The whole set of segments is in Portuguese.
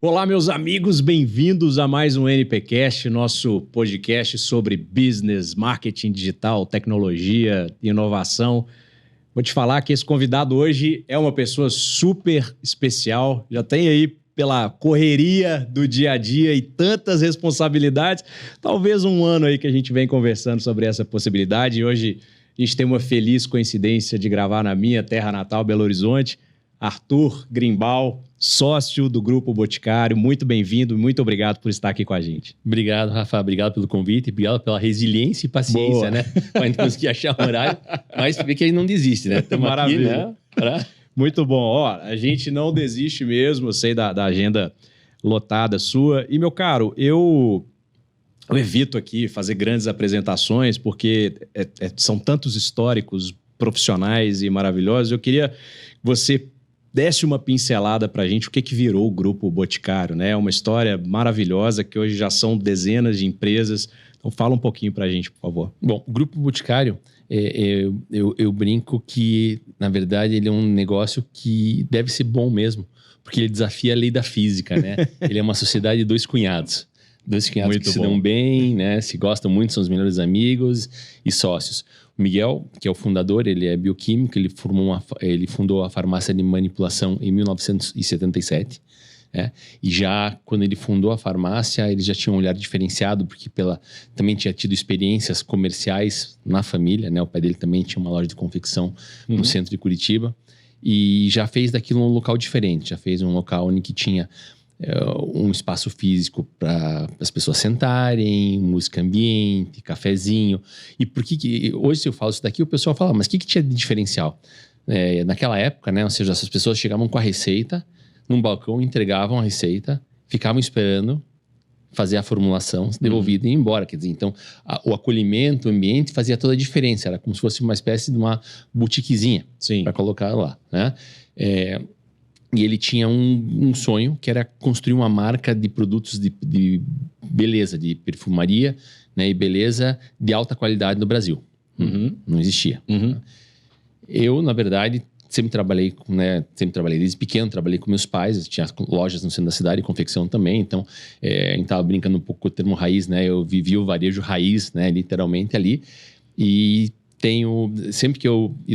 Olá, meus amigos, bem-vindos a mais um NPcast, nosso podcast sobre business, marketing digital, tecnologia, inovação. Vou te falar que esse convidado hoje é uma pessoa super especial, já tem aí pela correria do dia a dia e tantas responsabilidades, talvez um ano aí que a gente vem conversando sobre essa possibilidade e hoje a gente tem uma feliz coincidência de gravar na minha terra natal, Belo Horizonte. Arthur Grimbal, sócio do Grupo Boticário, muito bem-vindo, muito obrigado por estar aqui com a gente. Obrigado, Rafa, obrigado pelo convite, obrigado pela resiliência e paciência, Boa. Né? Pra gente conseguir achar um horário, mas vê que a gente não desiste, né? Estamos aqui, né? Muito bom. Ó, a gente não desiste mesmo, eu sei da agenda lotada sua. E, meu caro, eu evito aqui fazer grandes apresentações, porque são tantos históricos profissionais e maravilhosos. Eu queria que você desse uma pincelada para a gente o que virou o Grupo Boticário, né? É uma história maravilhosa que hoje já são dezenas de empresas. Então fala um pouquinho para a gente, por favor. Bom, o Grupo Boticário, eu brinco que, na verdade, ele é um negócio que deve ser bom mesmo, porque ele desafia a lei da física, né? Ele é uma sociedade de dois cunhados muito que se dão bem, né? Se gostam muito, são os melhores amigos e sócios. O Miguel, que é o fundador, ele é bioquímico, ele fundou a farmácia de manipulação em 1977. E já quando ele fundou a farmácia, ele já tinha um olhar diferenciado, porque também tinha tido experiências comerciais na família, né? O pai dele também tinha uma loja de confecção no centro de Curitiba. E já fez daquilo um local diferente, já fez um local onde que tinha um espaço físico para as pessoas sentarem, música ambiente, cafezinho. E por que hoje, se eu falo isso daqui, o pessoal fala, mas o que tinha de diferencial? Naquela época, né? Ou seja, essas pessoas chegavam com a receita num balcão, entregavam a receita, ficavam esperando fazer a formulação, devolvida e ir embora. Quer dizer, então, o acolhimento, o ambiente fazia toda a diferença. Era como se fosse uma espécie de uma boutiquezinha para colocar lá, né? E ele tinha um sonho, que era construir uma marca de produtos de beleza, de perfumaria, né, e beleza de alta qualidade no Brasil. Não existia. Eu, na verdade, sempre trabalhei desde pequeno, trabalhei com meus pais, tinha lojas no centro da cidade, confecção também, então a gente estava brincando um pouco com o termo raiz, né? Eu vivi o varejo raiz, né, literalmente ali, e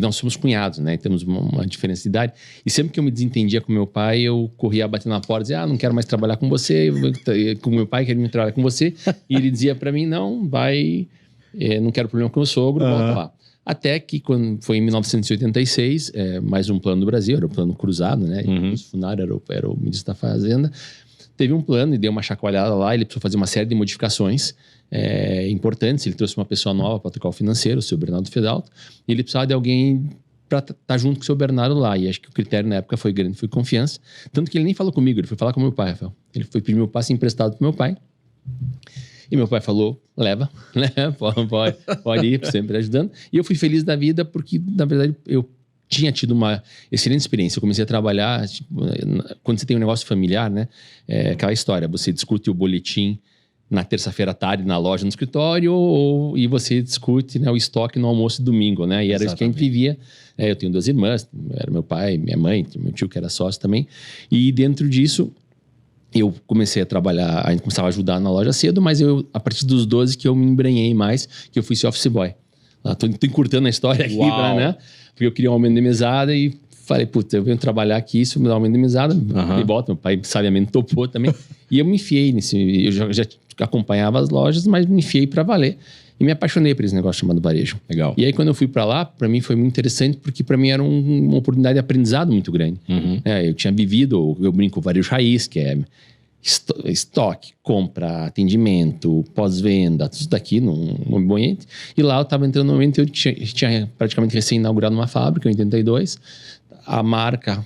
nós somos cunhados, né? Temos uma diferença de idade. E sempre que eu me desentendia com meu pai, eu corria a bater na porta e dizia, não quero mais trabalhar com você. Com meu pai, queria trabalhar com você. E ele dizia para mim, não, não quero problema com o meu sogro, volta lá. Até que, quando foi em 1986, mais um plano do Brasil, era o plano cruzado, né? O funcionário era o ministro da Fazenda. Teve um plano e deu uma chacoalhada lá, ele precisou fazer uma série de modificações importantes. Ele trouxe uma pessoa nova para tocar o financeiro, o seu Bernardo Fedalto, e ele precisava de alguém para estar junto com o seu Bernardo lá. E acho que o critério na época foi grande, foi confiança. Tanto que ele nem falou comigo, ele foi falar com meu pai, Rafael. Ele foi pedir meu passe emprestado pro meu pai. E meu pai falou, leva, né? Pode ir, sempre ajudando. E eu fui feliz da vida porque, na verdade, eu tinha tido uma excelente experiência. Eu comecei a trabalhar, quando você tem um negócio familiar, né? Aquela história, você discute o boletim na terça-feira à tarde na loja, no escritório, e você discute, né, o estoque no almoço de domingo, né? E era isso que a gente vivia. Eu tenho 2 irmãs, era meu pai, minha mãe, meu tio que era sócio também. E dentro disso, eu comecei a trabalhar, a gente começava a ajudar na loja cedo, mas a partir dos 12 que eu me embrenhei mais, que eu fui ser office boy. Tô encurtando a história aqui, né? Porque eu queria um aumento de mesada e falei, puta, eu venho trabalhar aqui, isso me dá um aumento de mesada, e bota, meu pai sabiamente topou também. E eu me enfiei eu já acompanhava as lojas, mas me enfiei para valer. E me apaixonei por esse negócio chamado varejo. Legal. E aí, quando eu fui para lá, para mim foi muito interessante, porque para mim era uma oportunidade de aprendizado muito grande. Eu tinha vivido, eu brinco, o varejo raiz, que é estoque, compra, atendimento, pós-venda, tudo daqui num ambiente. E lá eu estava entrando no momento, eu tinha praticamente recém-inaugurado uma fábrica, em 82. A marca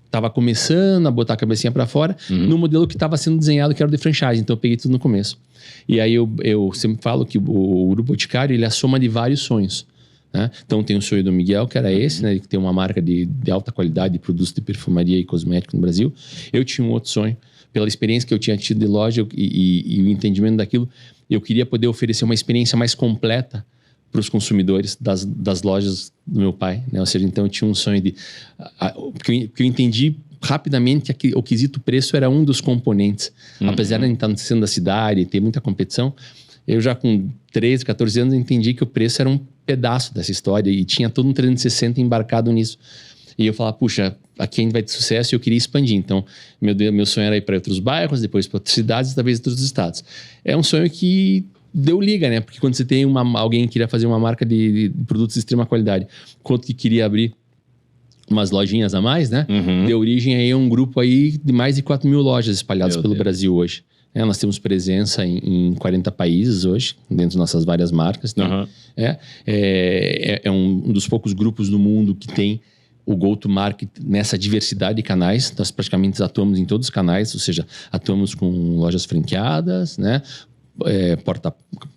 estava começando a botar a cabecinha para fora, no modelo que estava sendo desenhado, que era o de franchise. Então eu peguei tudo no começo. E aí eu sempre falo que o Grupo Boticário, ele é a soma de vários sonhos, né? Então tem o sonho do Miguel, que era esse, né? De ter uma marca de alta qualidade de produtos de perfumaria e cosmético no Brasil. Eu tinha um outro sonho, pela experiência que eu tinha tido de loja e o entendimento daquilo, eu queria poder oferecer uma experiência mais completa para os consumidores das lojas do meu pai, né? Ou seja, então eu tinha um sonho de... Porque eu entendi rapidamente o quesito preço era um dos componentes. Apesar de a gente estar no centro da cidade e ter muita competição, eu já com 13, 14 anos entendi que o preço era um pedaço dessa história e tinha todo um 360 embarcado nisso. E eu falava, puxa, aqui a gente vai ter sucesso e eu queria expandir. Então, meu sonho era ir para outros bairros, depois para outras cidades, talvez outros estados. É um sonho que deu liga, né? Porque quando você tem alguém que queria fazer uma marca de produtos de extrema qualidade, quanto que queria abrir umas lojinhas a mais, né? Deu origem aí a um grupo aí de mais de 4 mil lojas espalhadas pelo Brasil hoje. Nós temos presença em 40 países hoje, dentro das nossas várias marcas. É um dos poucos grupos no mundo que tem o go-to-market nessa diversidade de canais. Nós praticamente atuamos em todos os canais, ou seja, atuamos com lojas franqueadas, né?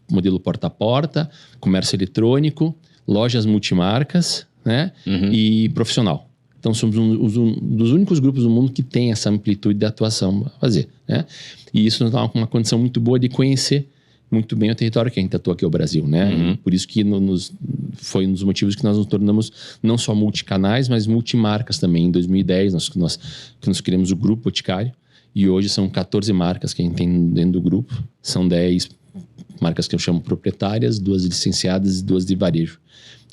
Modelo porta a porta, comércio eletrônico, lojas multimarcas, né? E profissional. Então, somos um dos únicos grupos do mundo que tem essa amplitude de atuação a fazer, né? E isso nos dá uma condição muito boa de conhecer muito bem o território que a gente atua aqui, o Brasil, né? E por isso que foi um dos motivos que nós nos tornamos não só multicanais, mas multimarcas também. Em 2010, nós criamos o Grupo Boticário e hoje são 14 marcas que a gente tem dentro do grupo. São 10 marcas que eu chamo proprietárias, 2 licenciadas e 2 de varejo,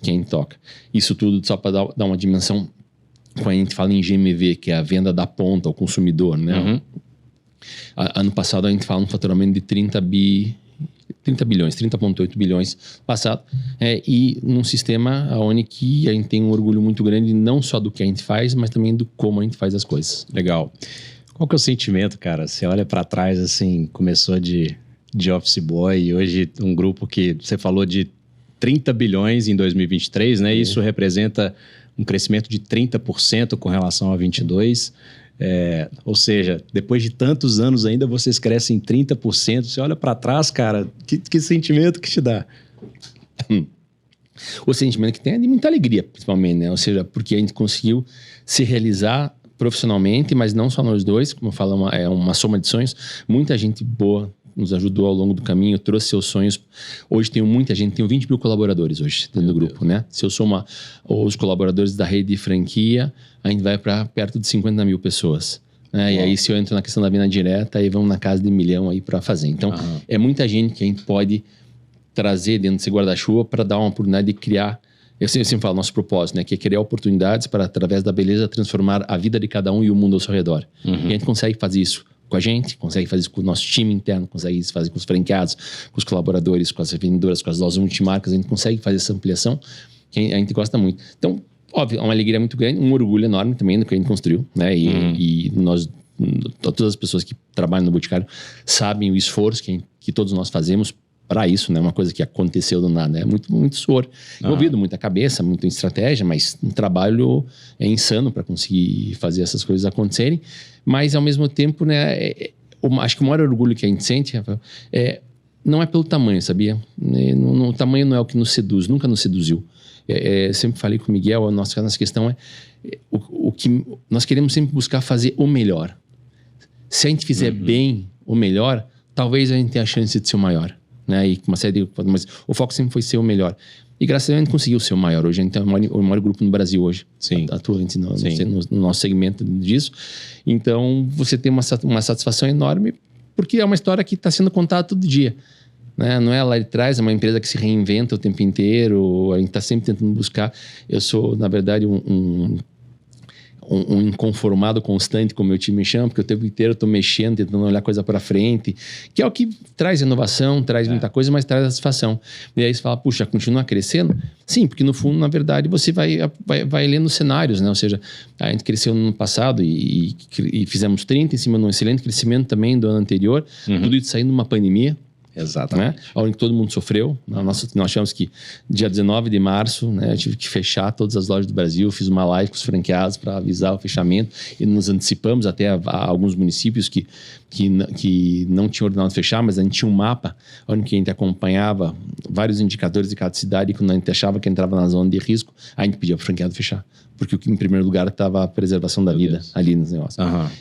que a gente toca. Isso tudo só para dar uma dimensão. Quando a gente fala em GMV, que é a venda da ponta ao consumidor, né? Ano passado a gente fala um faturamento de 30,8 bilhões passado. E num sistema onde que a gente tem um orgulho muito grande, não só do que a gente faz, mas também do como a gente faz as coisas. Legal. Qual que é o sentimento, cara? Você olha para trás, assim, começou de office boy e hoje um grupo que você falou de 30 bilhões em 2023, né? Isso representa um crescimento de 30% com relação a 22. Ou seja, depois de tantos anos ainda vocês crescem 30%. Você olha para trás, cara, que sentimento que te dá? O sentimento que tem é de muita alegria, principalmente, né? Ou seja, porque a gente conseguiu se realizar profissionalmente, mas não só nós dois, como eu falo, é uma soma de sonhos. Muita gente boa nos ajudou ao longo do caminho, trouxe seus sonhos. Hoje tenho muita gente, tenho 20 mil colaboradores hoje dentro do grupo, né? Se eu soma os colaboradores da rede de franquia, a gente vai para perto de 50 mil pessoas. Né? E aí, se eu entro na questão da venda direta, aí vamos na casa de 1 milhão aí para fazer. Então, é muita gente que a gente pode trazer dentro desse guarda-chuva para dar uma oportunidade de criar. Eu sempre falo, nosso propósito, né? Que é criar oportunidades para, através da beleza, transformar a vida de cada um e o mundo ao seu redor. E a gente consegue fazer isso com a gente, consegue fazer isso com o nosso time interno, consegue fazer com os franqueados, com os colaboradores, com as revendedoras, com as lojas multimarcas. A gente consegue fazer essa ampliação que a gente gosta muito. Então, óbvio, é uma alegria muito grande, um orgulho enorme também do que a gente construiu, né? E nós, todas as pessoas que trabalham no Boticário sabem o esforço que todos nós fazemos para isso, né? Uma coisa que aconteceu do nada, é muito suor envolvido, muita cabeça, muita estratégia, mas um trabalho insano para conseguir fazer essas coisas acontecerem. Mas ao mesmo tempo, né? Acho que o maior orgulho que a gente sente, Rafael, não é pelo tamanho, sabia? O tamanho não é o que nos seduz, nunca nos seduziu. Sempre falei com o Miguel, a nossa questão é o que nós queremos sempre buscar fazer o melhor. Se a gente fizer bem o melhor, talvez a gente tenha a chance de ser o maior, né? E uma série mas o foco sempre foi ser o melhor. E graças a Deus a gente conseguiu ser o maior. Hoje a gente tem o maior grupo no Brasil hoje. Sim. Atuante no nosso segmento disso. Então você tem uma satisfação enorme, porque é uma história que está sendo contada todo dia. Né? Não é lá de trás, é uma empresa que se reinventa o tempo inteiro, a gente está sempre tentando buscar. Eu sou, na verdade, um inconformado constante, como meu time me chama, porque o tempo inteiro eu estou mexendo, tentando olhar coisa para frente, que é o que traz inovação, traz muita coisa, mas traz satisfação. E aí você fala, puxa, continua crescendo? Sim, porque no fundo, na verdade, você vai lendo cenários, né? Ou seja, a gente cresceu no ano passado e fizemos 30 em cima de um excelente crescimento também do ano anterior, tudo isso saindo de uma pandemia. Exatamente. Né? Onde todo mundo sofreu. Nós achamos que dia 19 de março, né, eu tive que fechar todas as lojas do Brasil, fiz uma live com os franqueados para avisar o fechamento e nos antecipamos até a alguns municípios que não tinham ordenado fechar, mas a gente tinha um mapa onde a gente acompanhava vários indicadores de cada cidade e quando a gente achava que entrava na zona de risco, a gente pedia para o franqueado fechar. Porque em primeiro lugar estava a preservação da vida ali nos negócios.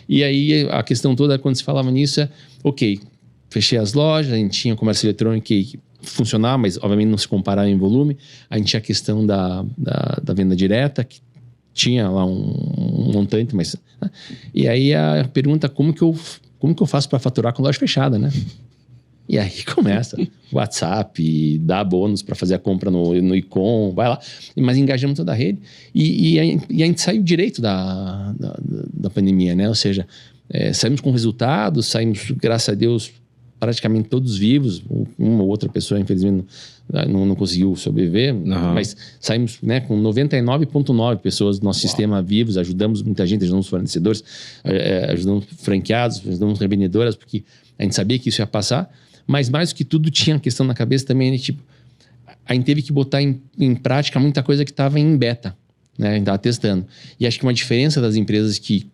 E aí a questão toda, quando se falava nisso, ok, fechei as lojas, a gente tinha comércio eletrônico que funcionava, mas obviamente não se comparava em volume. A gente tinha a questão da venda direta, que tinha lá um montante, mas... E aí a pergunta, como que eu faço para faturar com loja fechada, né? E aí começa WhatsApp, dá bônus para fazer a compra no Icom, vai lá. Mas engajamos toda a rede. E a gente saiu direito da pandemia, né? Ou seja, saímos com resultados, saímos, graças a Deus, praticamente todos vivos. Uma ou outra pessoa, infelizmente, não conseguiu sobreviver. Mas saímos, né, com 99,9% pessoas do nosso sistema vivos. Ajudamos muita gente, ajudamos fornecedores, ajudamos franqueados, ajudamos revendedoras, porque a gente sabia que isso ia passar. Mas mais do que tudo, tinha a questão na cabeça também, tipo, a gente teve que botar em prática muita coisa que estava em beta, né? A gente estava testando. E acho que uma diferença das empresas que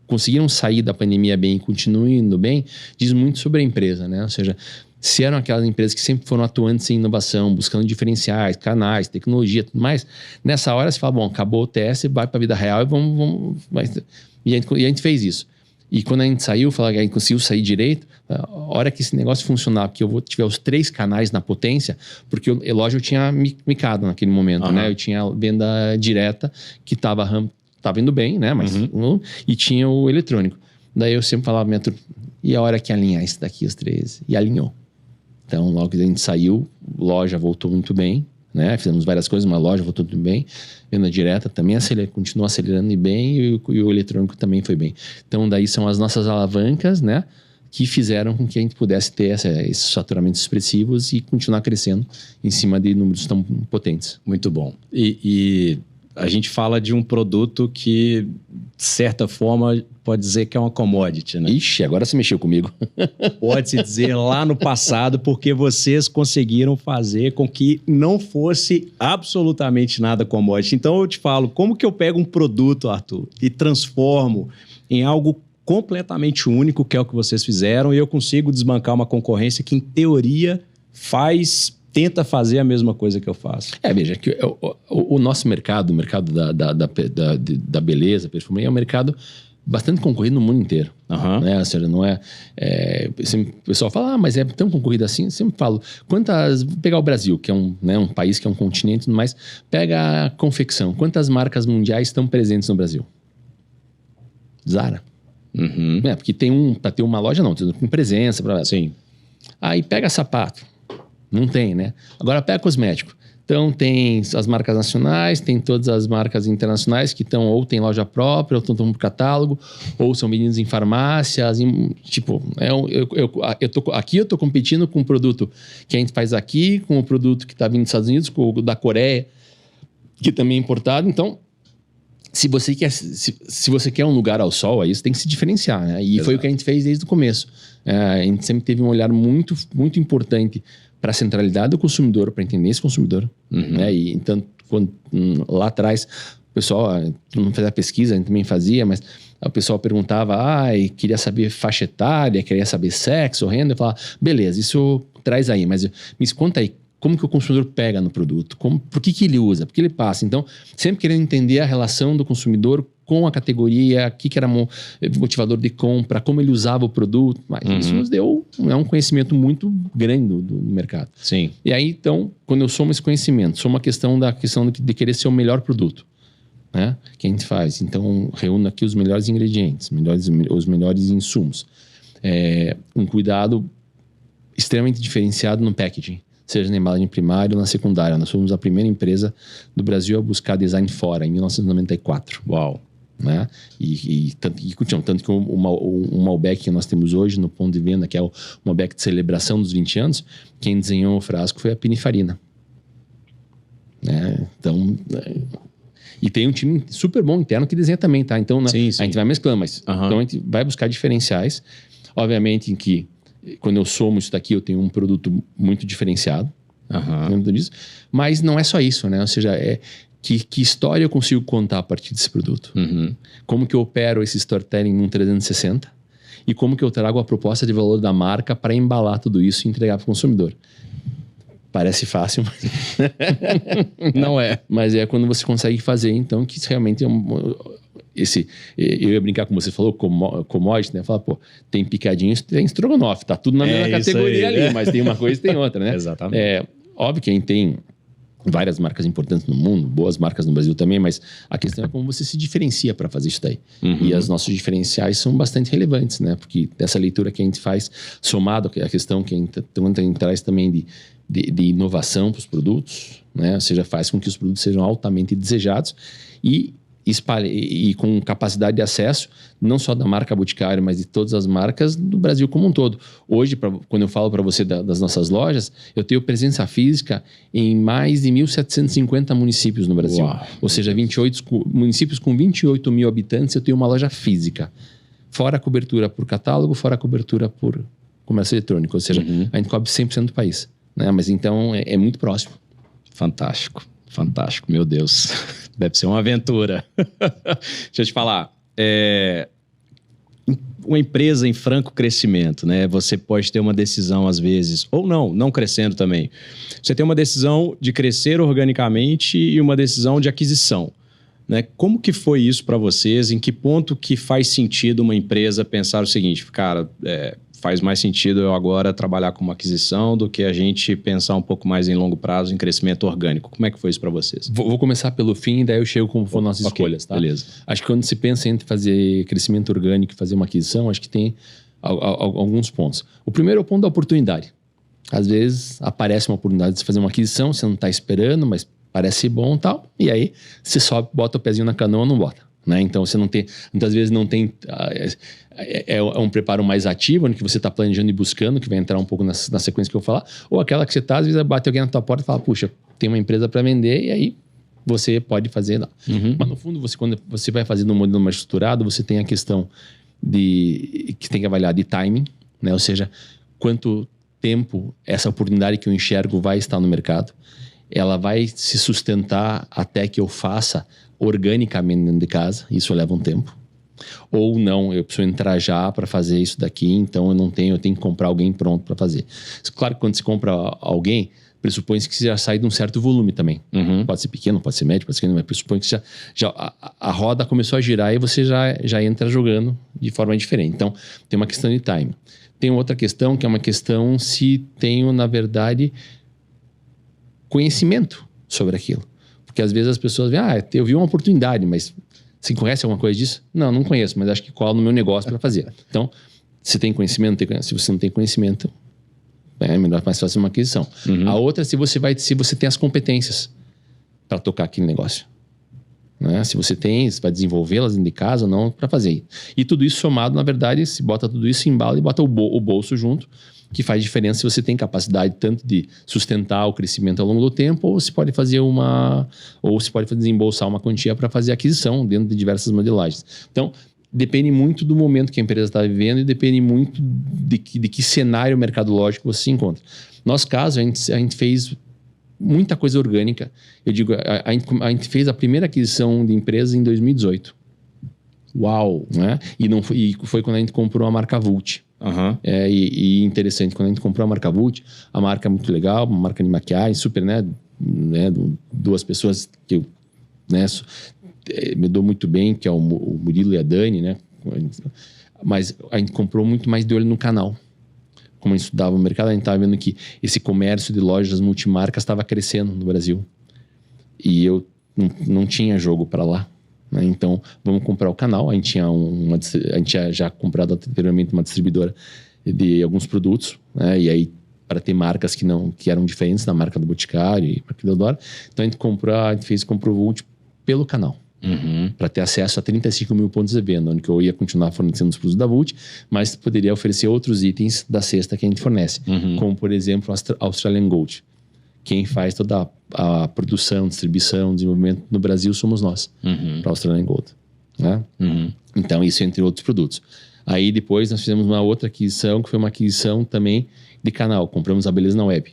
conseguiram sair da pandemia bem e continuam indo bem, diz muito sobre a empresa, né? Ou seja, se eram aquelas empresas que sempre foram atuantes em inovação, buscando diferenciais, canais, tecnologia, tudo mais, nessa hora você fala, bom, acabou o teste, vai para a vida real e vamos... E a gente fez isso. E quando a gente saiu, a gente conseguiu sair direito, a hora que esse negócio funcionar, porque eu tiver os 3 canais na potência, porque o relógio eu tinha micado naquele momento, né? Eu tinha venda direta, que estava indo bem, né? Mas, e tinha o eletrônico. Daí eu sempre falava, e a hora que alinhar isso daqui, os 3? E alinhou. Então, logo que a gente saiu, loja voltou muito bem, né? Fizemos várias coisas, uma loja voltou tudo bem, venda direta também continuou acelerando e bem, e o eletrônico também foi bem. Então, daí são as nossas alavancas, né? Que fizeram com que a gente pudesse ter esses faturamentos expressivos e continuar crescendo em cima de números tão potentes. Muito bom. E a gente fala de um produto que, de certa forma, pode dizer que é uma commodity, né? Ixi, agora você mexeu comigo. Pode-se dizer lá no passado, porque vocês conseguiram fazer com que não fosse absolutamente nada commodity. Então eu te falo, como que eu pego um produto, Arthur, e transformo em algo completamente único, que é o que vocês fizeram, e eu consigo desbancar uma concorrência que, em teoria, tenta fazer a mesma coisa que eu faço. Veja, que o nosso mercado, o mercado da beleza, perfumaria, é um mercado bastante concorrido no mundo inteiro. Né? Ou seja, não é... o pessoal fala, mas é tão concorrido assim? Eu sempre falo, vou pegar o Brasil, que é um país, que é um continente e tudo mais, pega a confecção. Quantas marcas mundiais estão presentes no Brasil? Zara. Porque para ter uma loja, não, tem presença. Sim. Aí pega sapato. Não tem, né? Agora pega cosmético. Então tem as marcas nacionais, tem todas as marcas internacionais que estão ou tem loja própria, ou estão por catálogo, ou são vendidos em farmácias. Aqui eu estou competindo com um produto que a gente faz aqui, com o produto que está vindo dos Estados Unidos, com o da Coreia, que também é importado. Então, se você quer um lugar ao sol, aí você tem que se diferenciar, né? E foi o que a gente fez desde o começo. A gente sempre teve um olhar muito, muito importante para a centralidade do consumidor, para entender esse consumidor. Né? E então, lá atrás, o pessoal não fazia pesquisa, a gente também fazia, mas o pessoal perguntava, queria saber faixa etária, queria saber sexo, renda. Eu falava, beleza, isso traz aí, mas me conta aí, como que o consumidor pega no produto? Por que ele usa? Por que ele passa? Então, sempre querendo entender a relação do consumidor com a categoria, o que era motivador de compra, como ele usava o produto. Mas isso nos deu um conhecimento muito grande do mercado. Sim. E aí, então, quando eu somo esse conhecimento, somo a questão de querer ser o melhor produto, né? Que a gente faz. Então, reúno aqui os melhores ingredientes, os melhores insumos. Um cuidado extremamente diferenciado no packaging, seja na embalagem primária ou na secundária. Nós fomos a primeira empresa do Brasil a buscar design fora, em 1994. Uau! Né? Tanto que o Malbec que nós temos hoje no ponto de venda, que é o Malbec de celebração dos 20 anos, quem desenhou o frasco foi a Pininfarina. Né? Então... E tem um time super bom interno que desenha também, tá? Então, a gente vai mesclando, mas então a gente vai buscar diferenciais. Obviamente em que quando eu somo isso daqui, eu tenho um produto muito diferenciado. Disso, mas não é só isso, né? Ou seja, que história eu consigo contar a partir desse produto? Como que eu opero esse storytelling num 360? E como que eu trago a proposta de valor da marca para embalar tudo isso e entregar para o consumidor? Parece fácil, mas não é. Mas é quando você consegue fazer, então, que isso realmente é eu ia brincar com você, falou commodity, né? Falar, tem picadinho, tem estrogonofe, tá tudo na mesma categoria ali, mas tem uma coisa e tem outra, né? Exatamente. Óbvio que a gente tem várias marcas importantes no mundo, boas marcas no Brasil também, mas a questão é como você se diferencia para fazer isso daí. E os nossos diferenciais são bastante relevantes, né? Porque essa leitura que a gente faz, somado à questão que a gente traz também de inovação para os produtos, né? Ou seja, faz com que os produtos sejam altamente desejados e com capacidade de acesso, não só da marca Boticário, mas de todas as marcas do Brasil como um todo. Hoje, quando eu falo para você das nossas lojas, eu tenho presença física em mais de 1.750 municípios no Brasil. Uau. Ou seja, 28 municípios com 28 mil habitantes, eu tenho uma loja física. Fora a cobertura por catálogo, fora a cobertura por comércio eletrônico. Ou seja, a gente cobre 100% do país. Né? Mas então, é muito próximo. Fantástico. Fantástico, meu Deus. Deve ser uma aventura. Deixa eu te falar. Uma empresa em franco crescimento, né? Você pode ter uma decisão, às vezes, ou não crescendo também. Você tem uma decisão de crescer organicamente e uma decisão de aquisição. Né? Como que foi isso para vocês? Em que ponto que faz sentido uma empresa pensar o seguinte, cara, faz mais sentido eu agora trabalhar com uma aquisição do que a gente pensar um pouco mais em longo prazo em crescimento orgânico? Como é que foi isso para vocês? Vou começar pelo fim e daí eu chego como foram nossas escolhas, tá? Beleza. Acho que quando se pensa em fazer crescimento orgânico e fazer uma aquisição, acho que tem alguns pontos. O primeiro é o ponto da oportunidade. Às vezes aparece uma oportunidade de você fazer uma aquisição, você não está esperando, mas parece bom e tal, e aí você só bota o pezinho na canoa ou não bota. Né? Então você não tem, muitas vezes não tem, é um preparo mais ativo, que você está planejando e buscando, que vai entrar um pouco na sequência que eu vou falar, ou aquela que você está, às vezes bate alguém na tua porta e fala, puxa, tem uma empresa para vender, e aí você pode fazer lá. Mas no fundo, quando você vai fazer num modelo mais estruturado, você tem a questão que tem que avaliar de timing, né? Ou seja, quanto tempo essa oportunidade que eu enxergo vai estar no mercado, ela vai se sustentar até que eu faça organicamente dentro de casa, isso leva um tempo. Ou não, eu preciso entrar já para fazer isso daqui, então eu tenho que comprar alguém pronto para fazer. Claro que quando você compra alguém, pressupõe-se que você já sai de um certo volume também. Pode ser pequeno, pode ser médio, pode ser pequeno, mas pressupõe que a roda começou a girar e você já entra jogando de forma diferente. Então, tem uma questão de time. Tem outra questão, que é uma questão se tenho, na verdade, conhecimento sobre aquilo. Porque às vezes as pessoas veem, eu vi uma oportunidade, mas você conhece alguma coisa disso? Não conheço, mas acho que cola no meu negócio para fazer. Então, se tem conhecimento, se você não tem conhecimento, é melhor, mais fácil uma aquisição. A outra é se você tem as competências para tocar aquele negócio. Né? Se você vai desenvolvê-las dentro de casa ou não para fazer. E tudo isso somado, na verdade, se bota tudo isso, embala e bota o bolso junto, que faz diferença se você tem capacidade tanto de sustentar o crescimento ao longo do tempo, ou se pode fazer desembolsar uma quantia para fazer aquisição dentro de diversas modelagens. Então, depende muito do momento que a empresa está vivendo e depende muito de que cenário mercadológico você se encontra. Nosso caso, a gente fez muita coisa orgânica. Eu digo, a gente fez a primeira aquisição de empresa em 2018. Uau! Né? E foi quando a gente comprou a marca Vult. E interessante, quando a gente comprou a marca Vult, a marca é muito legal, uma marca de maquiagem, super, né? Duas pessoas que eu me dou muito bem, que é o Murilo e a Dani, né? Mas a gente comprou muito mais de olho no canal. Como a gente estudava o mercado, a gente estava vendo que esse comércio de lojas multimarcas estava crescendo no Brasil. E eu não tinha jogo para lá. Né? Então, vamos comprar o canal. A gente tinha já comprado anteriormente uma distribuidora de alguns produtos. Né? E aí, para ter marcas que eram diferentes da marca do Boticário e marca do Eudora. Então, a gente comprou o Vult pelo canal. Para ter acesso a 35 mil pontos de venda, onde eu ia continuar fornecendo os produtos da Vult, mas poderia oferecer outros itens da cesta que a gente fornece, como, por exemplo, a Australian Gold. Quem faz toda a produção, distribuição, desenvolvimento no Brasil somos nós, para a Australian Gold. Né? Então, isso entre outros produtos. Aí, depois, nós fizemos uma outra aquisição, que foi uma aquisição também de canal. Compramos a Beleza na Web,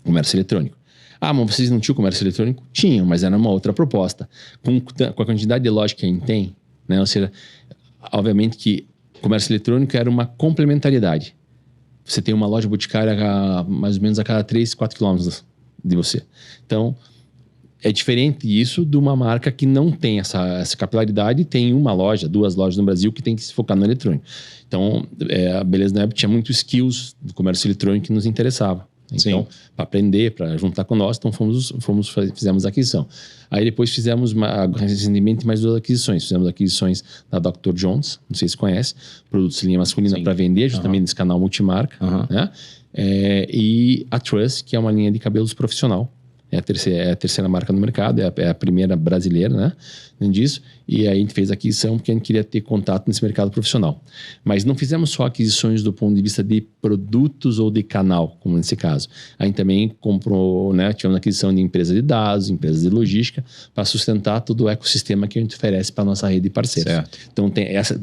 comércio eletrônico. Mas vocês não tinham comércio eletrônico? Tinham, mas era uma outra proposta. Com a quantidade de loja que a gente tem, né? Ou seja, obviamente que comércio eletrônico era uma complementaridade. Você tem uma loja Boticária mais ou menos a cada 3, 4 quilômetros de você. Então, é diferente isso de uma marca que não tem essa capilaridade e tem uma loja, 2 lojas no Brasil que tem que se focar no eletrônico. Então, a Beleza na Web tinha muitos skills do comércio eletrônico que nos interessava. Então, para aprender, para juntar com nós, então fizemos a aquisição. Aí depois fizemos recentemente mais 2 aquisições. Fizemos aquisições da Dr. Jones, não sei se conhece, produtos de linha masculina para vender, justamente nesse canal multimarca, né? E a Trust, que é uma linha de cabelos profissional. É a terceira marca no mercado, é a primeira brasileira, né? Disso. E aí a gente fez a aquisição porque a gente queria ter contato nesse mercado profissional. Mas não fizemos só aquisições do ponto de vista de produtos ou de canal, como nesse caso. A gente também comprou, né? Tivemos aquisição de empresas de dados, empresas de logística, para sustentar todo o ecossistema que a gente oferece para a nossa rede de parceiros. Certo. Então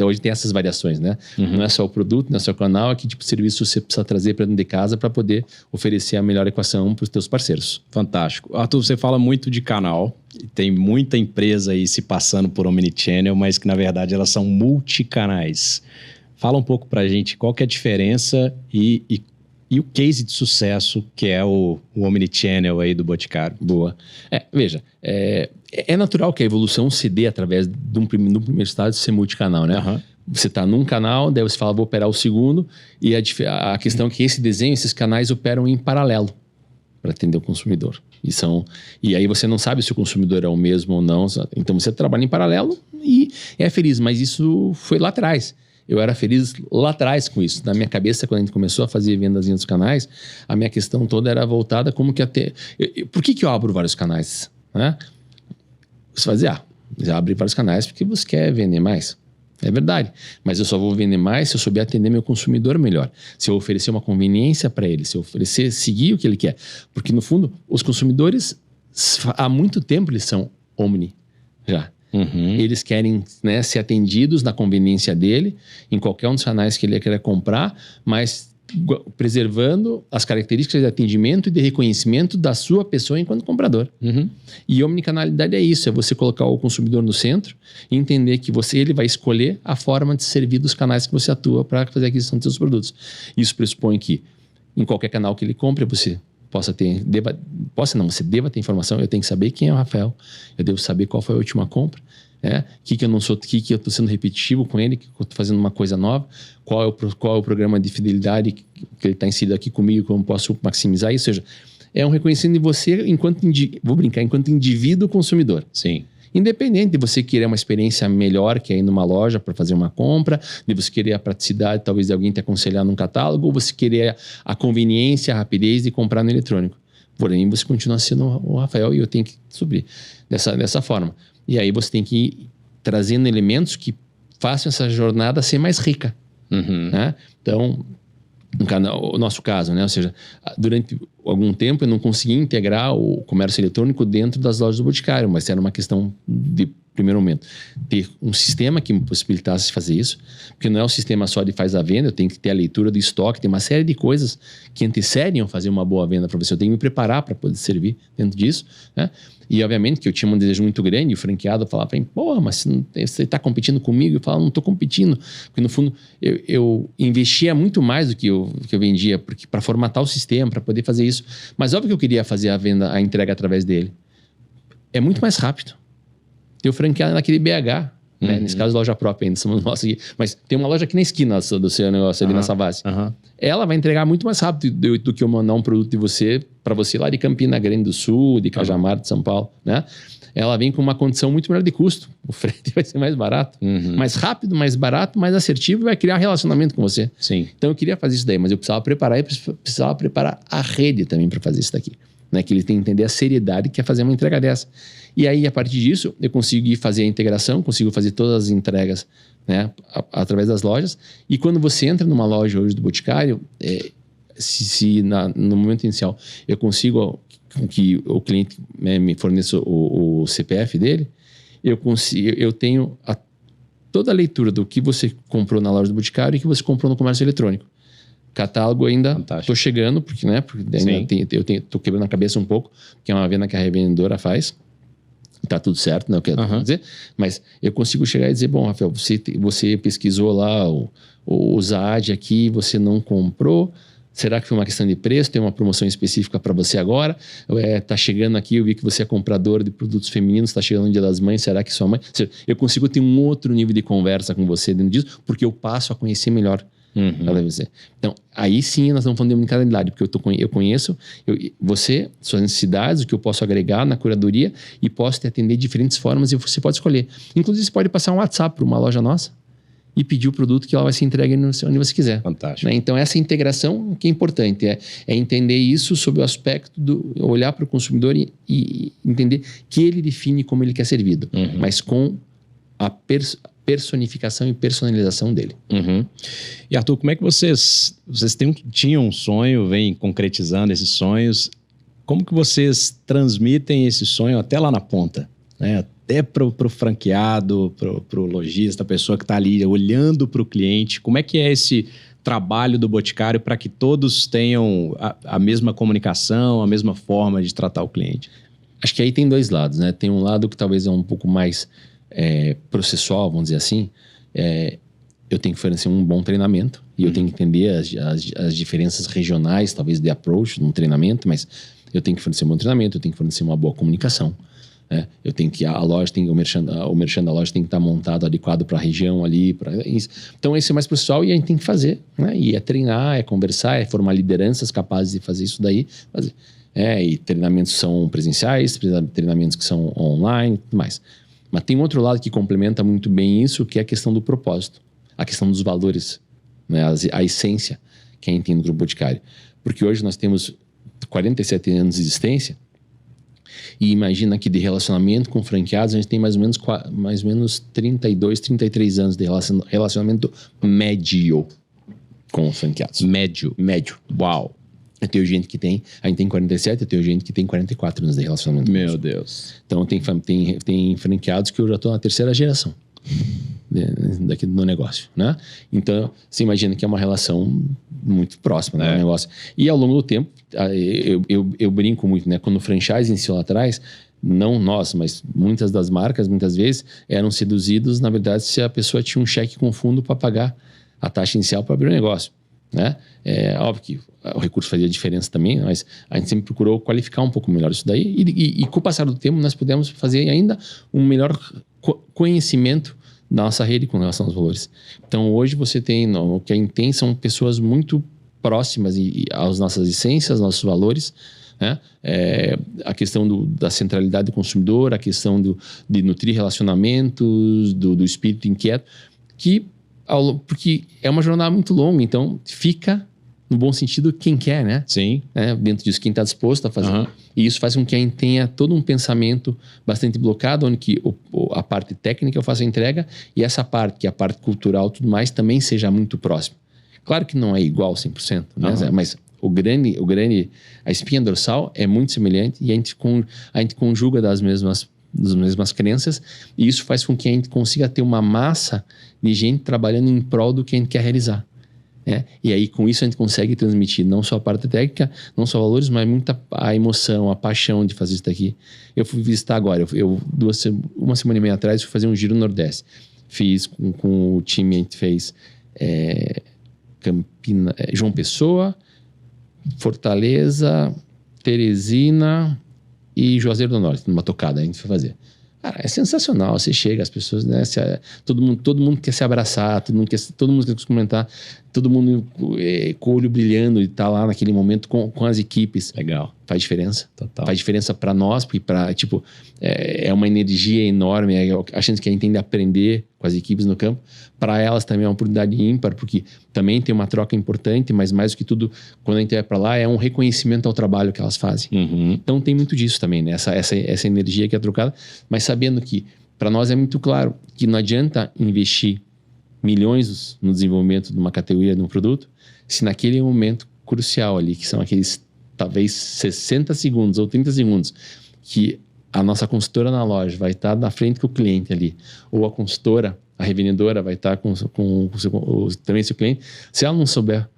hoje tem essas variações, né? Não é só o produto, não é só o canal, é que tipo de serviço você precisa trazer para dentro de casa para poder oferecer a melhor equação para os teus parceiros. Fantástico. Arthur, você fala muito de canal. Tem muita empresa aí se passando por omnichannel, mas que na verdade elas são multicanais. Fala um pouco pra gente qual que é a diferença e o case de sucesso que é o omnichannel aí do Boticário. Boa. Veja, é natural que a evolução se dê através de um primeiro estágio de ser multicanal, né? Você está num canal, daí você fala, vou operar o segundo, e a questão é que esses canais operam em paralelo para atender o consumidor. E aí você não sabe se o consumidor é o mesmo ou não. Então você trabalha em paralelo e é feliz. Mas isso foi lá atrás. Eu era feliz lá atrás com isso. Na minha cabeça, quando a gente começou a fazer vendas nos canais, a minha questão toda era voltada como que até... Por que eu abro vários canais? Né? Você vai dizer, já abri vários canais porque você quer vender mais. É verdade, mas eu só vou vender mais se eu souber atender meu consumidor melhor. Se eu oferecer uma conveniência para ele, se eu oferecer, seguir o que ele quer. Porque, no fundo, os consumidores, há muito tempo, eles são omni já. Eles querem, né, ser atendidos na conveniência dele, em qualquer um dos canais que ele queira comprar, mas preservando as características de atendimento e de reconhecimento da sua pessoa enquanto comprador. E omnicanalidade é isso, é você colocar o consumidor no centro e entender que ele vai escolher a forma de servir dos canais que você atua para fazer a aquisição dos seus produtos. Isso pressupõe que em qualquer canal que ele compre, você você deva ter informação. Eu tenho que saber quem é o Rafael, eu devo saber qual foi a última compra, que eu não sou, que eu estou sendo repetitivo com ele, que eu estou fazendo uma coisa nova, qual é o programa de fidelidade que ele está inserido aqui comigo, como posso maximizar isso. Ou seja, é um reconhecimento de você enquanto indivíduo consumidor. Sim. Independente de você querer uma experiência melhor que é ir numa loja para fazer uma compra, de você querer a praticidade talvez de alguém te aconselhar num catálogo, ou você querer a conveniência, a rapidez de comprar no eletrônico. Porém, você continua sendo o Rafael e eu tenho que subir dessa forma. E aí você tem que ir trazendo elementos que façam essa jornada ser mais rica. Né? Então, o nosso caso, né? Ou seja, durante algum tempo eu não conseguia integrar o comércio eletrônico dentro das lojas do Boticário, mas era uma questão de primeiro momento, ter um sistema que me possibilitasse fazer isso, porque não é um sistema só de faz a venda, eu tenho que ter a leitura do estoque, tem uma série de coisas que antecedem a fazer uma boa venda para você, eu tenho que me preparar para poder servir dentro disso, né? E obviamente que eu tinha um desejo muito grande, e o franqueado falava para mim, pô, mas você está competindo comigo? Eu falava, não estou competindo, porque no fundo eu investia muito mais do que eu vendia, porque para formatar o sistema, para poder fazer isso, mas óbvio que eu queria fazer a entrega através dele. É muito mais rápido. Ter o franqueado naquele BH, né? Nesse caso, loja própria ainda, somos nós aqui. Mas tem uma loja aqui na esquina do seu negócio, ali na Savassi. Ela vai entregar muito mais rápido do que eu mandar um produto de você para você lá de Campina Grande do Sul, de Cajamar, de São Paulo, né? Ela vem com uma condição muito melhor de custo. O frete vai ser mais barato. Mais rápido, mais barato, mais assertivo e vai criar relacionamento com você. Sim. Então eu queria fazer isso daí, mas eu precisava preparar a rede também para fazer isso daqui. Né? Que ele tem que entender a seriedade que é fazer uma entrega dessa. E aí, a partir disso, eu consigo fazer a integração, consigo fazer todas as entregas, né, através das lojas. E quando você entra numa loja hoje do Boticário, no momento inicial eu consigo que o cliente, né, me forneça o CPF dele, eu tenho toda a leitura do que você comprou na loja do Boticário e que você comprou no comércio eletrônico. Catálogo ainda estou chegando, porque ainda estou quebrando a cabeça um pouco, que é uma venda que a revendedora faz. Está tudo certo, não é o que eu quero dizer, mas eu consigo chegar e dizer, bom, Rafael, você pesquisou lá o ZAD aqui, você não comprou, será que foi uma questão de preço, tem uma promoção específica para você agora, está chegando aqui, eu vi que você é comprador de produtos femininos, está chegando no Dia das Mães, será que sua mãe... Eu consigo ter um outro nível de conversa com você dentro disso, porque eu passo a conhecer melhor Ela deve ser. Então, aí sim nós estamos falando de omnicanalidade, porque eu conheço você, suas necessidades, o que eu posso agregar na curadoria e posso te atender de diferentes formas e você pode escolher. Inclusive, você pode passar um WhatsApp para uma loja nossa e pedir o produto que ela vai ser entregue onde você quiser. Fantástico. Né? Então, essa integração que é importante, é entender isso sob o aspecto do olhar para o consumidor e entender que ele define como ele quer ser servido, mas com a personificação e personalização dele. E Arthur, como é que vocês tinham um sonho, vêm concretizando esses sonhos, como que vocês transmitem esse sonho até lá na ponta, né? Até para o franqueado, para o lojista, a pessoa que está ali olhando para o cliente, como é que é esse trabalho do Boticário para que todos tenham a mesma comunicação, a mesma forma de tratar o cliente? Acho que aí tem dois lados, né? Tem um lado que talvez é um pouco mais processual, vamos dizer assim. Eu tenho que oferecer um bom treinamento e eu tenho que entender as diferenças regionais, talvez, de approach num treinamento, mas eu tenho que fornecer um bom treinamento, eu tenho que fornecer uma boa comunicação. Eu tenho que o merchan da loja tem que estar montado adequado para a região ali, então esse é mais processual e a gente tem que fazer, né? E é treinar, é conversar, é formar lideranças capazes de fazer isso daí, e treinamentos são presenciais, treinamentos que são online e tudo mais. Mas tem outro lado que complementa muito bem isso, que é a questão do propósito, a questão dos valores, né? A essência que a gente tem no Grupo Boticário, porque hoje nós temos 47 anos de existência. E imagina que de relacionamento com franqueados, a gente tem mais ou menos 32, 33 anos de relacionamento médio com os franqueados. Médio. Uau. Eu tenho gente que a gente tem 47, eu tenho gente que tem 44 anos de relacionamento. Meu Deus. Então tem franqueados que eu já estou na terceira geração daqui no negócio, né? Então, você imagina que é uma relação muito próxima, né? O negócio. E ao longo do tempo, eu brinco muito, né? Quando o franchise iniciou lá atrás, não nós, mas muitas das marcas, muitas vezes, eram seduzidos, na verdade, se a pessoa tinha um cheque com fundo para pagar a taxa inicial para abrir o negócio, né? É óbvio que o recurso fazia diferença também, mas a gente sempre procurou qualificar um pouco melhor isso daí e com o passar do tempo nós pudemos fazer ainda um melhor conhecimento da nossa rede com relação aos valores. Então hoje você tem, o que a gente tem são pessoas muito próximas às nossas essências, nossos valores, né? A questão da centralidade do consumidor, a questão de nutrir relacionamentos, do espírito inquieto, porque é uma jornada muito longa, então fica, no bom sentido, quem quer, né? Sim. Dentro disso, quem está disposto a fazer. E isso faz com que a gente tenha todo um pensamento bastante blocado, onde que a parte técnica eu faço a entrega e essa parte, que é a parte cultural e tudo mais, também seja muito próxima. Claro que não é igual 100%, né? Mas a espinha dorsal é muito semelhante e a gente conjuga das mesmas crenças e isso faz com que a gente consiga ter uma massa de gente trabalhando em prol do que a gente quer realizar. E aí com isso a gente consegue transmitir não só a parte técnica, não só valores, mas muita a emoção, a paixão de fazer isso daqui. Eu fui visitar agora, uma semana e meia atrás fui fazer um giro no Nordeste. Fiz com o time, a gente fez João Pessoa, Fortaleza, Teresina e Juazeiro do Norte, numa tocada a gente foi fazer. Cara, é sensacional, você chega, as pessoas, né, todo mundo quer se abraçar, todo mundo quer se comentar, todo mundo com o olho brilhando e tá lá naquele momento com as equipes. Legal. Faz diferença. Total. Faz diferença para nós, porque é uma energia enorme, a chance que a gente tem de aprender com as equipes no campo. Para elas também é uma oportunidade ímpar, porque também tem uma troca importante, mas mais do que tudo, quando a gente vai para lá, é um reconhecimento ao trabalho que elas fazem. Então tem muito disso também, né? Essa energia que é trocada, mas sabendo que para nós é muito claro que não adianta investir milhões no desenvolvimento de uma categoria, de um produto, se naquele momento crucial ali, que são aqueles talvez 60 segundos ou 30 segundos, que a nossa consultora na loja vai estar na frente com o cliente ali, ou a consultora, a revendedora vai estar também seu cliente, se ela não souber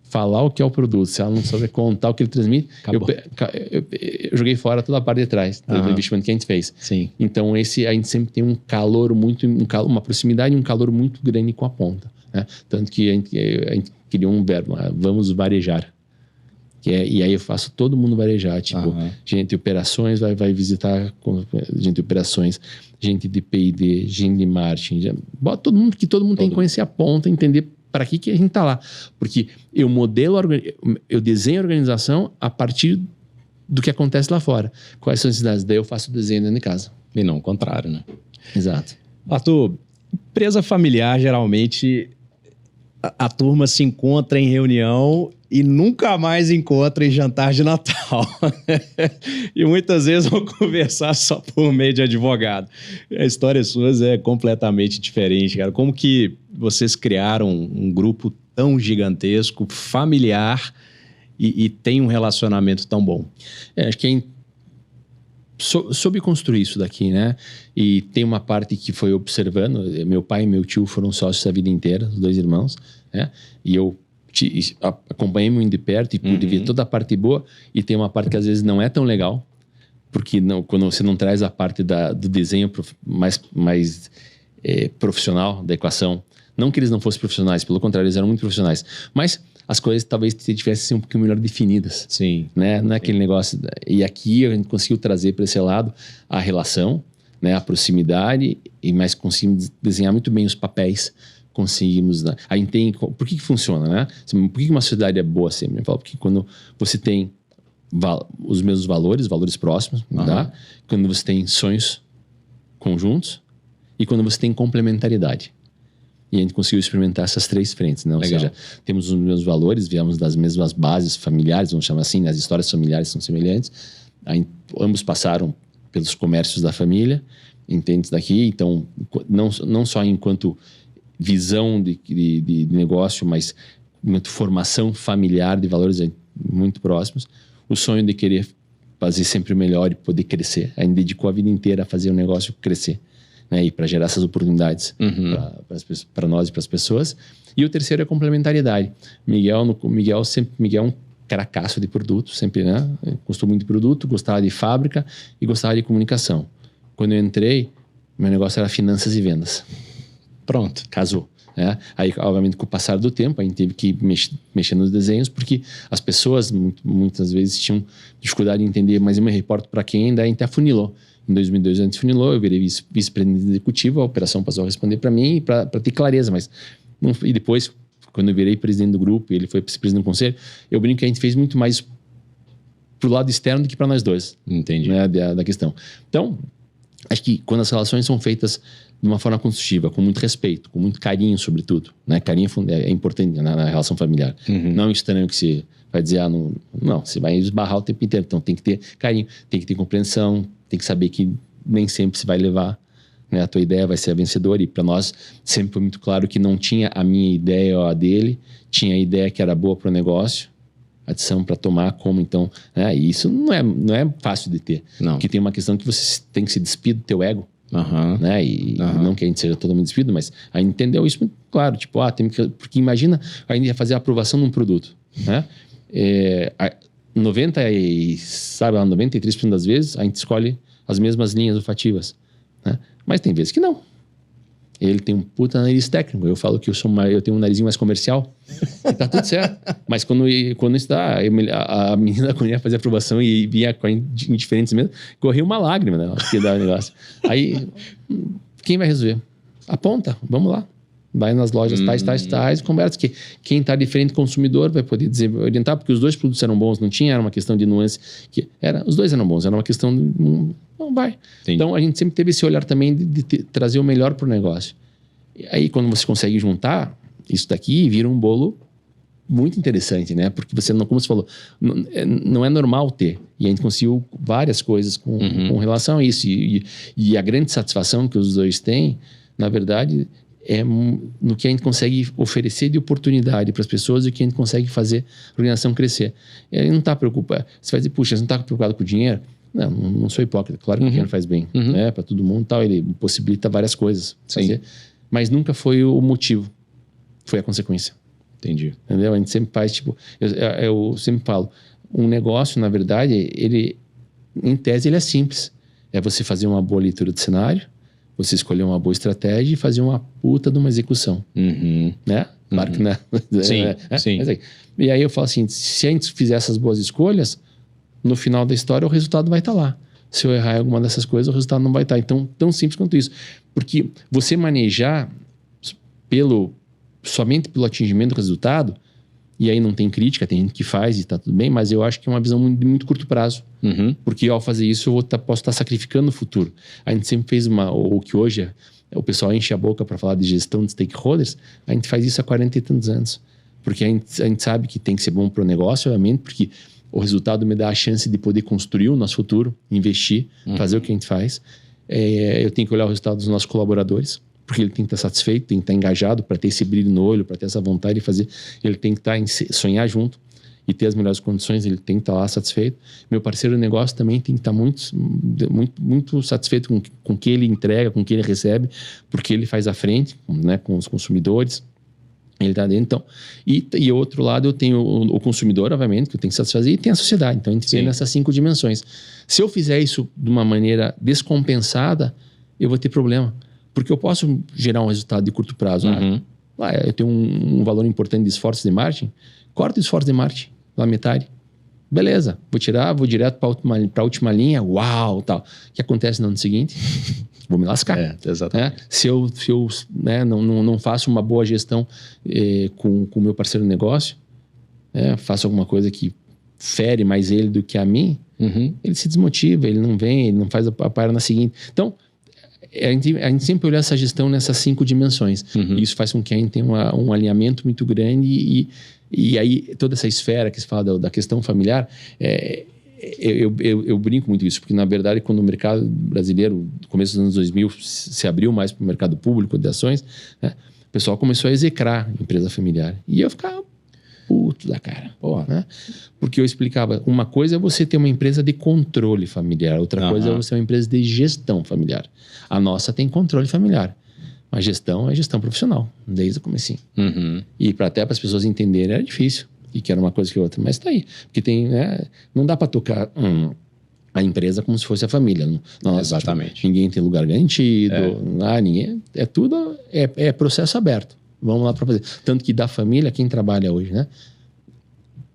falar o que é o produto, se ela não souber contar o que ele transmite, eu joguei fora toda a parte de trás do investimento que a gente fez. Sim. Então a gente sempre tem uma proximidade e um calor muito grande com a ponta, né? Tanto que a gente criou um verbo, vamos varejar. E aí eu faço todo mundo varejar, gente de operações vai visitar, gente de operações, gente de P&D, gente de marketing, bota todo mundo tem que conhecer a ponta, entender para que a gente está lá? Porque eu desenho a organização a partir do que acontece lá fora. Quais são as necessidades? Daí eu faço o desenho dentro de casa. E não o contrário, né? Exato. Arthur, empresa familiar, geralmente, a turma se encontra em reunião e nunca mais encontra em jantar de Natal. E muitas vezes vão conversar só por meio de advogado. A história sua é completamente diferente, cara. Como que vocês criaram um grupo tão gigantesco, familiar, e tem um relacionamento tão bom? Acho que soube construir isso daqui, né? E tem uma parte que foi observando. Meu pai e meu tio foram sócios a vida inteira, os 2 irmãos, né? E eu acompanhei muito de perto e pude ver toda a parte boa. E tem uma parte que às vezes não é tão legal, porque quando você não traz a parte do desenho mais profissional da equação. Não que eles não fossem profissionais, pelo contrário, eles eram muito profissionais. Mas as coisas talvez tivessem um pouquinho melhor definidas. Sim. Né? Não é aquele negócio... E aqui a gente conseguiu trazer para esse lado a relação, né? A proximidade, mas conseguimos desenhar muito bem os papéis. Conseguimos... Né? A gente tem... Por que funciona, né? Por que uma sociedade é boa sempre? Eu falo porque quando você tem os mesmos valores próximos, tá? Quando você tem sonhos conjuntos e quando você tem complementaridade. E a gente conseguiu experimentar essas 3 frentes, né? Ou seja, temos os mesmos valores, viemos das mesmas bases familiares, vamos chamar assim, as histórias familiares são semelhantes. Ambos passaram pelos comércios da família, entende daqui. Então, não só enquanto visão de negócio, mas enquanto formação familiar de valores muito próximos. O sonho de querer fazer sempre melhor e poder crescer. A gente dedicou a vida inteira a fazer o negócio crescer. Né, e para gerar essas oportunidades para nós e para as pessoas. E o terceiro é a complementariedade. Miguel é um caracaço de produto, sempre, né? Gostou muito de produto, gostava de fábrica e gostava de comunicação. Quando eu entrei, meu negócio era finanças e vendas. Pronto, casou. Né? Aí, obviamente, com o passar do tempo, a gente teve que mexer nos desenhos, porque as pessoas muitas vezes tinham dificuldade de entender, mas eu me reporto para quem, daí a gente afunilou. Em 2002 a gente funilou, eu virei vice-presidente executivo, a operação passou a responder para mim para ter clareza, mas e depois, quando eu virei presidente do grupo e ele foi presidente do conselho, eu brinco que a gente fez muito mais pro lado externo do que para nós dois. Entendi. Né, da questão. Então, acho que quando as relações são feitas de uma forma construtiva, com muito respeito, com muito carinho, sobretudo, né? Carinho é importante na relação familiar. Não é um estranho que você vai dizer, não, você vai esbarrar o tempo inteiro, então tem que ter carinho, tem que ter compreensão, tem que saber que nem sempre você vai levar, né, a tua ideia vai ser a vencedora. E para nós sempre foi muito claro que não tinha a minha ideia ou a dele, tinha a ideia que era boa para o negócio, a decisão para tomar como, então, né, e isso não é fácil de ter. Não. Porque tem uma questão que você tem que se despir do teu ego, né, e não que a gente seja totalmente despido, mas a gente entendeu isso muito claro, tipo, porque imagina a gente ia fazer a aprovação de um produto, né, 93% das vezes a gente escolhe as mesmas linhas olfativas, né? Mas tem vezes que não. Ele tem um puta nariz técnico. Eu falo que eu tenho um narizinho mais comercial e tá tudo certo. Mas quando isso dá, a menina, quando ia fazer a aprovação e vinha com indiferentes mesmo, corria uma lágrima, né? Que dá o negócio. Aí, quem vai resolver? Aponta, vamos lá. Vai nas lojas tais, conversa que quem está de frente consumidor vai poder orientar, porque os 2 produtos eram bons, não tinha, era uma questão de nuance, os 2 eram bons, era uma questão de, não vai. Entendi. Então a gente sempre teve esse olhar também de trazer o melhor para o negócio. E aí quando você consegue juntar isso daqui, vira um bolo muito interessante, né? Porque você não, como você falou, não é normal ter. E a gente conseguiu várias coisas com relação a isso. E a grande satisfação que os 2 têm, na verdade, é no que a gente consegue oferecer de oportunidade para as pessoas e o que a gente consegue fazer a organização crescer. E ele não está preocupado. Você vai dizer, puxa, você não está preocupado com o dinheiro? Não sou hipócrita. Claro que o dinheiro faz bem, né, para todo mundo e tal. Ele possibilita várias coisas. Fazer, mas nunca foi o motivo. Foi a consequência. Entendi. Entendeu? A gente sempre faz, tipo... Eu sempre falo, um negócio, na verdade, ele, em tese, ele é simples. É você fazer uma boa leitura de cenário, você escolher uma boa estratégia e fazer uma puta de uma execução. Né? Claro que não é. Sim. E aí eu falo assim, se a gente fizer essas boas escolhas, no final da história o resultado vai estar lá. Se eu errar em alguma dessas coisas, o resultado não vai estar. Então, tão simples quanto isso. Porque você manejar somente pelo atingimento do resultado, e aí não tem crítica, tem gente que faz e tá tudo bem, mas eu acho que é uma visão de muito curto prazo. Porque ao fazer isso eu posso estar sacrificando o futuro. A gente sempre fez ou que hoje o pessoal enche a boca para falar de gestão de stakeholders, a gente faz isso há 40 e tantos anos. Porque a gente sabe que tem que ser bom para o negócio, obviamente, porque o resultado me dá a chance de poder construir o nosso futuro, investir, fazer o que a gente faz. Eu tenho que olhar o resultado dos nossos colaboradores, porque ele tem que estar satisfeito, tem que estar engajado para ter esse brilho no olho, para ter essa vontade de fazer. Ele tem que sonhar junto e ter as melhores condições, ele tem que estar lá satisfeito. Meu parceiro de negócio também tem que estar muito satisfeito com o que ele entrega, com o que ele recebe, porque ele faz à frente, né, com os consumidores. Ele está dentro, então. E outro lado, eu tenho o consumidor, obviamente, que eu tenho que satisfazer, e tem a sociedade. Então, a gente vê nessas 5 dimensões. Se eu fizer isso de uma maneira descompensada, eu vou ter problema. Porque eu posso gerar um resultado de curto prazo. Eu tenho um valor importante de esforço de marketing, corta o esforço de marketing, lá metade. Beleza, vou direto para a última linha, uau, tal. O que acontece no ano seguinte? Vou me lascar. Exatamente. Se eu não faço uma boa gestão com o meu parceiro de negócio, faço alguma coisa que fere mais ele do que a mim, ele se desmotiva, ele não vem, ele não faz a para na seguinte. Então, a gente sempre olha essa gestão nessas 5 dimensões. E isso faz com que a gente tenha um alinhamento muito grande e aí toda essa esfera que se fala da questão familiar, eu brinco muito isso, porque na verdade quando o mercado brasileiro, no começo dos anos 2000, se abriu mais para o mercado público de ações, né, o pessoal começou a execrar empresa familiar. E eu ficava puto da cara, né? Porque eu explicava, uma coisa é você ter uma empresa de controle familiar, outra coisa é você ter uma empresa de gestão familiar. A nossa tem controle familiar. A gestão é gestão profissional, desde o comecinho. E até para as pessoas entenderem era difícil, e que era uma coisa que outra, mas está aí. Porque não dá para tocar a empresa como se fosse a família. Nossa, exatamente. Tipo, ninguém tem lugar garantido, ninguém, tudo processo aberto. Vamos lá para fazer. Tanto que da família, quem trabalha hoje, né?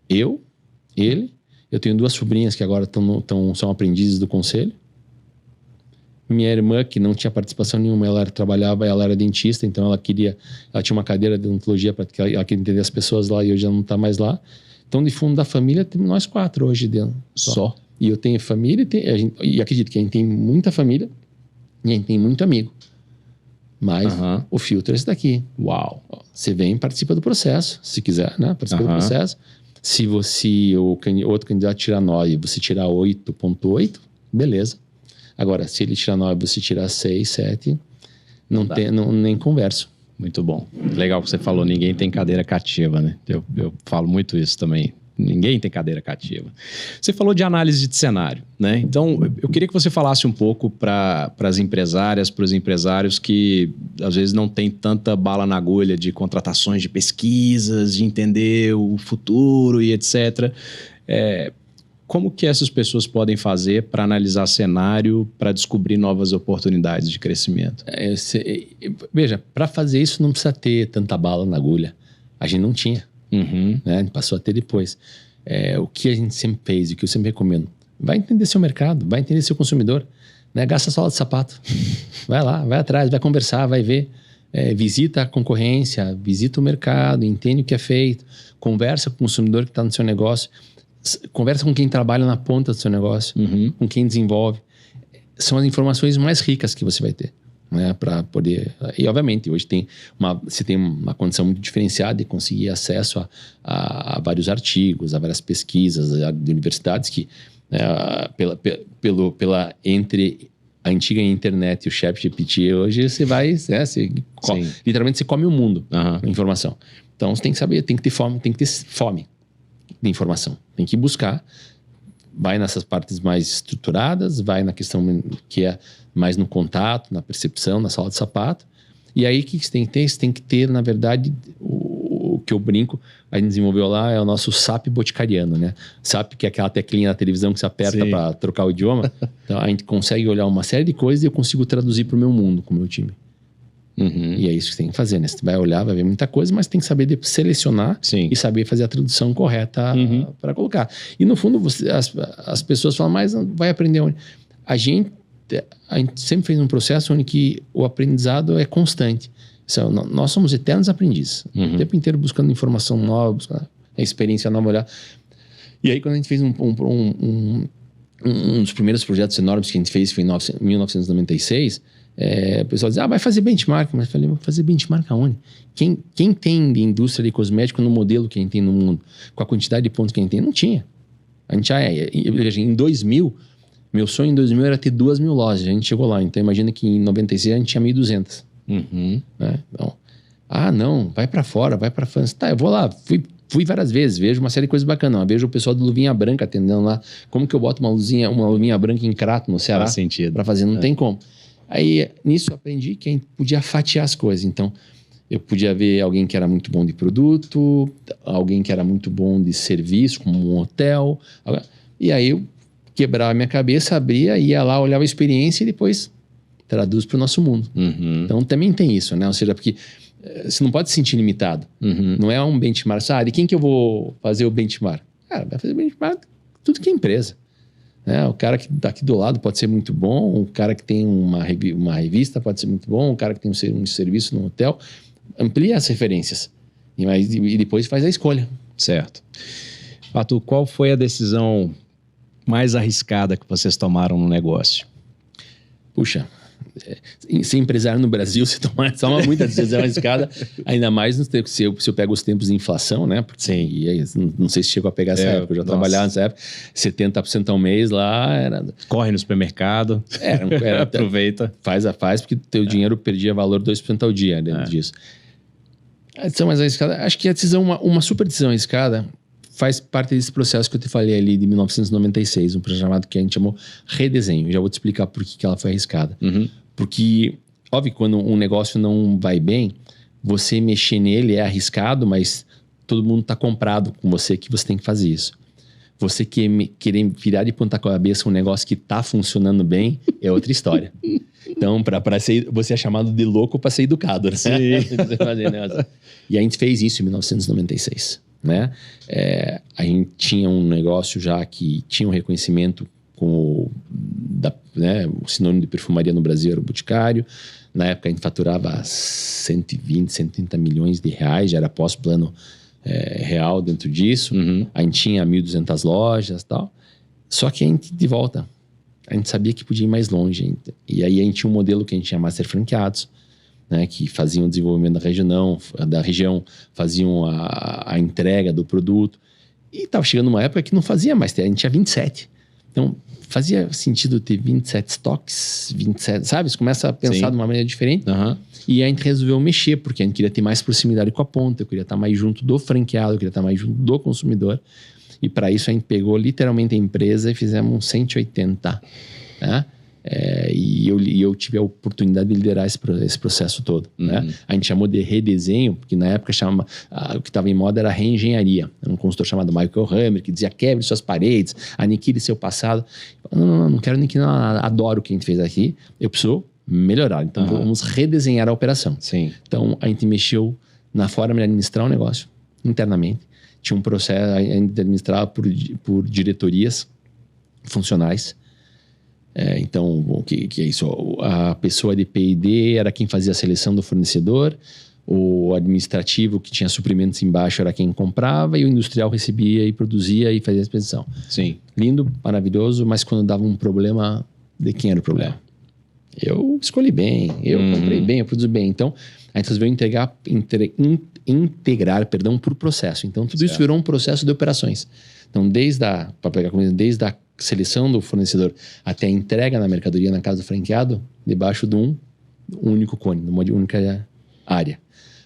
Eu tenho 2 sobrinhas que agora são aprendizes do conselho. Minha irmã, que não tinha participação nenhuma, ela era dentista, então ela tinha uma cadeira de odontologia para ela queria entender as pessoas lá e hoje ela não está mais lá. Então, de fundo da família, temos nós 4 hoje dentro. Só. E eu tenho família e acredito que a gente tem muita família e a gente tem muito amigo. Mas o filtro é esse daqui. Uau! Você vem e participa do processo, se quiser, né? Participa do processo. Se o outro candidato tirar 9 e você tirar 8,8, beleza. Agora, se ele tirar 9 e você tirar 6, 7, nem converso. Muito bom. Legal que você falou, ninguém tem cadeira cativa, né? Eu falo muito isso também. Ninguém tem cadeira cativa. Você falou de análise de cenário, né? Então, eu queria que você falasse um pouco para as empresárias, para os empresários que às vezes não tem tanta bala na agulha de contratações de pesquisas, de entender o futuro e etc. Como que essas pessoas podem fazer para analisar cenário, para descobrir novas oportunidades de crescimento? Veja, para fazer isso não precisa ter tanta bala na agulha. A gente não tinha. Né? A gente passou a ter depois. O que a gente sempre fez e o que eu sempre recomendo, vai entender seu mercado, vai entender seu consumidor, né? Gasta a sola de sapato, vai lá, vai atrás, vai conversar, vai ver, visita a concorrência, visita o mercado, entende o que é feito, conversa com o consumidor que está no seu negócio, conversa com quem trabalha na ponta do seu negócio, com quem desenvolve. São as informações mais ricas que você vai ter, né, para poder... E, obviamente, hoje você tem uma condição muito diferenciada de conseguir acesso a vários artigos, a várias pesquisas de universidades que, entre a antiga internet e o ChatGPT, hoje você vai... literalmente, você come o mundo de informação. Então, você tem que saber, tem que ter fome de informação. Tem que buscar. Vai nessas partes mais estruturadas, vai na questão que é mais no contato, na percepção, na sola de sapato. E aí, o que você tem que ter? Você tem que ter, na verdade, o que eu brinco, a gente desenvolveu lá, é o nosso SAP boticariano, né? SAP, que é aquela teclinha na televisão que você aperta para trocar o idioma. Então, a gente consegue olhar uma série de coisas e eu consigo traduzir para o meu mundo, com o meu time. E é isso que você tem que fazer, né? Você vai olhar, vai ver muita coisa, mas tem que saber selecionar e saber fazer a tradução correta para colocar. E no fundo, as pessoas falam, mas vai aprender onde? A gente sempre fez um processo onde que o aprendizado é constante. Nós somos eternos aprendizes. O tempo inteiro buscando informação nova, buscando experiência nova, olhar. E aí, quando a gente fez um dos primeiros projetos enormes que a gente fez, foi em 1996, o pessoal dizia, vai fazer benchmark. Mas eu falei, fazer benchmark aonde? Quem tem de indústria de cosmético no modelo que a gente tem no mundo, com a quantidade de pontos que a gente tem? Não tinha. A gente em 2000, meu sonho em 2000 era ter 2.000 lojas. A gente chegou lá. Então, imagina que em 96 a gente tinha 1.200. Né? Então, não, vai para fora, vai para França. Tá, eu vou lá. Fui várias vezes, vejo uma série de coisas bacanas. Vejo o pessoal do Luvinha Branca atendendo lá. Como que eu boto uma luvinha branca em Crato, no Ceará? Faz sentido. Para fazer, não tem como. Aí, nisso, eu aprendi que a gente podia fatiar as coisas. Então, eu podia ver alguém que era muito bom de produto, alguém que era muito bom de serviço, como um hotel. E aí, eu quebrava a minha cabeça, abria, ia lá, olhava a experiência e depois traduz para o nosso mundo. Então, também tem isso, né? Ou seja, porque você não pode se sentir limitado. Não é um benchmark. De quem que eu vou fazer o benchmark? Cara, vai fazer benchmark tudo que é empresa. O cara que está aqui do lado pode ser muito bom, o cara que tem uma revista pode ser muito bom, o cara que tem um serviço no hotel. Amplia as referências e depois faz a escolha. Certo. Patu, qual foi a decisão mais arriscada que vocês tomaram no negócio? Puxa, ser empresário no Brasil, você toma muita decisão arriscada, ainda mais se eu pego os tempos de inflação, né? Porque, sim, não sei se chegou a pegar essa época, eu já trabalhava nessa época, 70% ao mês lá. Corre no supermercado, aproveita. Faz, porque teu dinheiro perdia valor 2% ao dia dentro disso. A decisão mais arriscada, acho que a decisão, uma super decisão arriscada, faz parte desse processo que eu te falei ali de 1996, um projeto chamado que a gente chamou redesenho. Já vou te explicar por que ela foi arriscada. Porque, óbvio que quando um negócio não vai bem, você mexer nele é arriscado, mas todo mundo está comprado com você que você tem que fazer isso. Você querer virar de ponta cabeça um negócio que está funcionando bem é outra história. Então, você é chamado de louco para ser educado, né? Sim. E a gente fez isso em 1996. Né? A gente tinha um negócio já que tinha um reconhecimento com o sinônimo de perfumaria no Brasil era o Boticário. Na época a gente faturava 120, 130 milhões de reais, já era pós-plano real dentro disso. A gente tinha 1.200 lojas e tal. Só que a gente, de volta, a gente sabia que podia ir mais longe. E aí a gente tinha um modelo que a gente tinha master franqueados, né, que faziam o desenvolvimento da região, faziam a entrega do produto. E estava chegando uma época que não fazia mais, a gente tinha 27. Então, fazia sentido ter 27 estoques, 27, sabe? Você começa a pensar de uma maneira diferente. E a gente resolveu mexer, porque a gente queria ter mais proximidade com a ponta, eu queria estar mais junto do franqueado, eu queria estar mais junto do consumidor. E para isso a gente pegou literalmente a empresa e fizemos um 180, né? E eu tive a oportunidade de liderar esse processo todo. Né? A gente chamou de redesenho, porque na época o que estava em moda era reengenharia. Era um consultor chamado Michael Hammer, que dizia: quebre suas paredes, aniquile seu passado. Não quero aniquilar, adoro o que a gente fez aqui, eu preciso melhorar. Então vamos redesenhar a operação. Sim. Então a gente mexeu na forma de administrar o negócio internamente. Tinha um processo, a gente administrava por diretorias funcionais. Então, o que é isso? A pessoa de P&D era quem fazia a seleção do fornecedor, o administrativo que tinha suprimentos embaixo era quem comprava, e o industrial recebia e produzia e fazia a expedição. Sim. Lindo, maravilhoso, mas quando dava um problema, de quem era o problema? Eu escolhi bem, eu comprei bem, eu produzi bem. Então, a gente resolveu integrar por processo. Então, tudo isso virou um processo de operações. Então, desde a seleção do fornecedor até a entrega na mercadoria na casa do franqueado, debaixo de um único cone, de uma única área.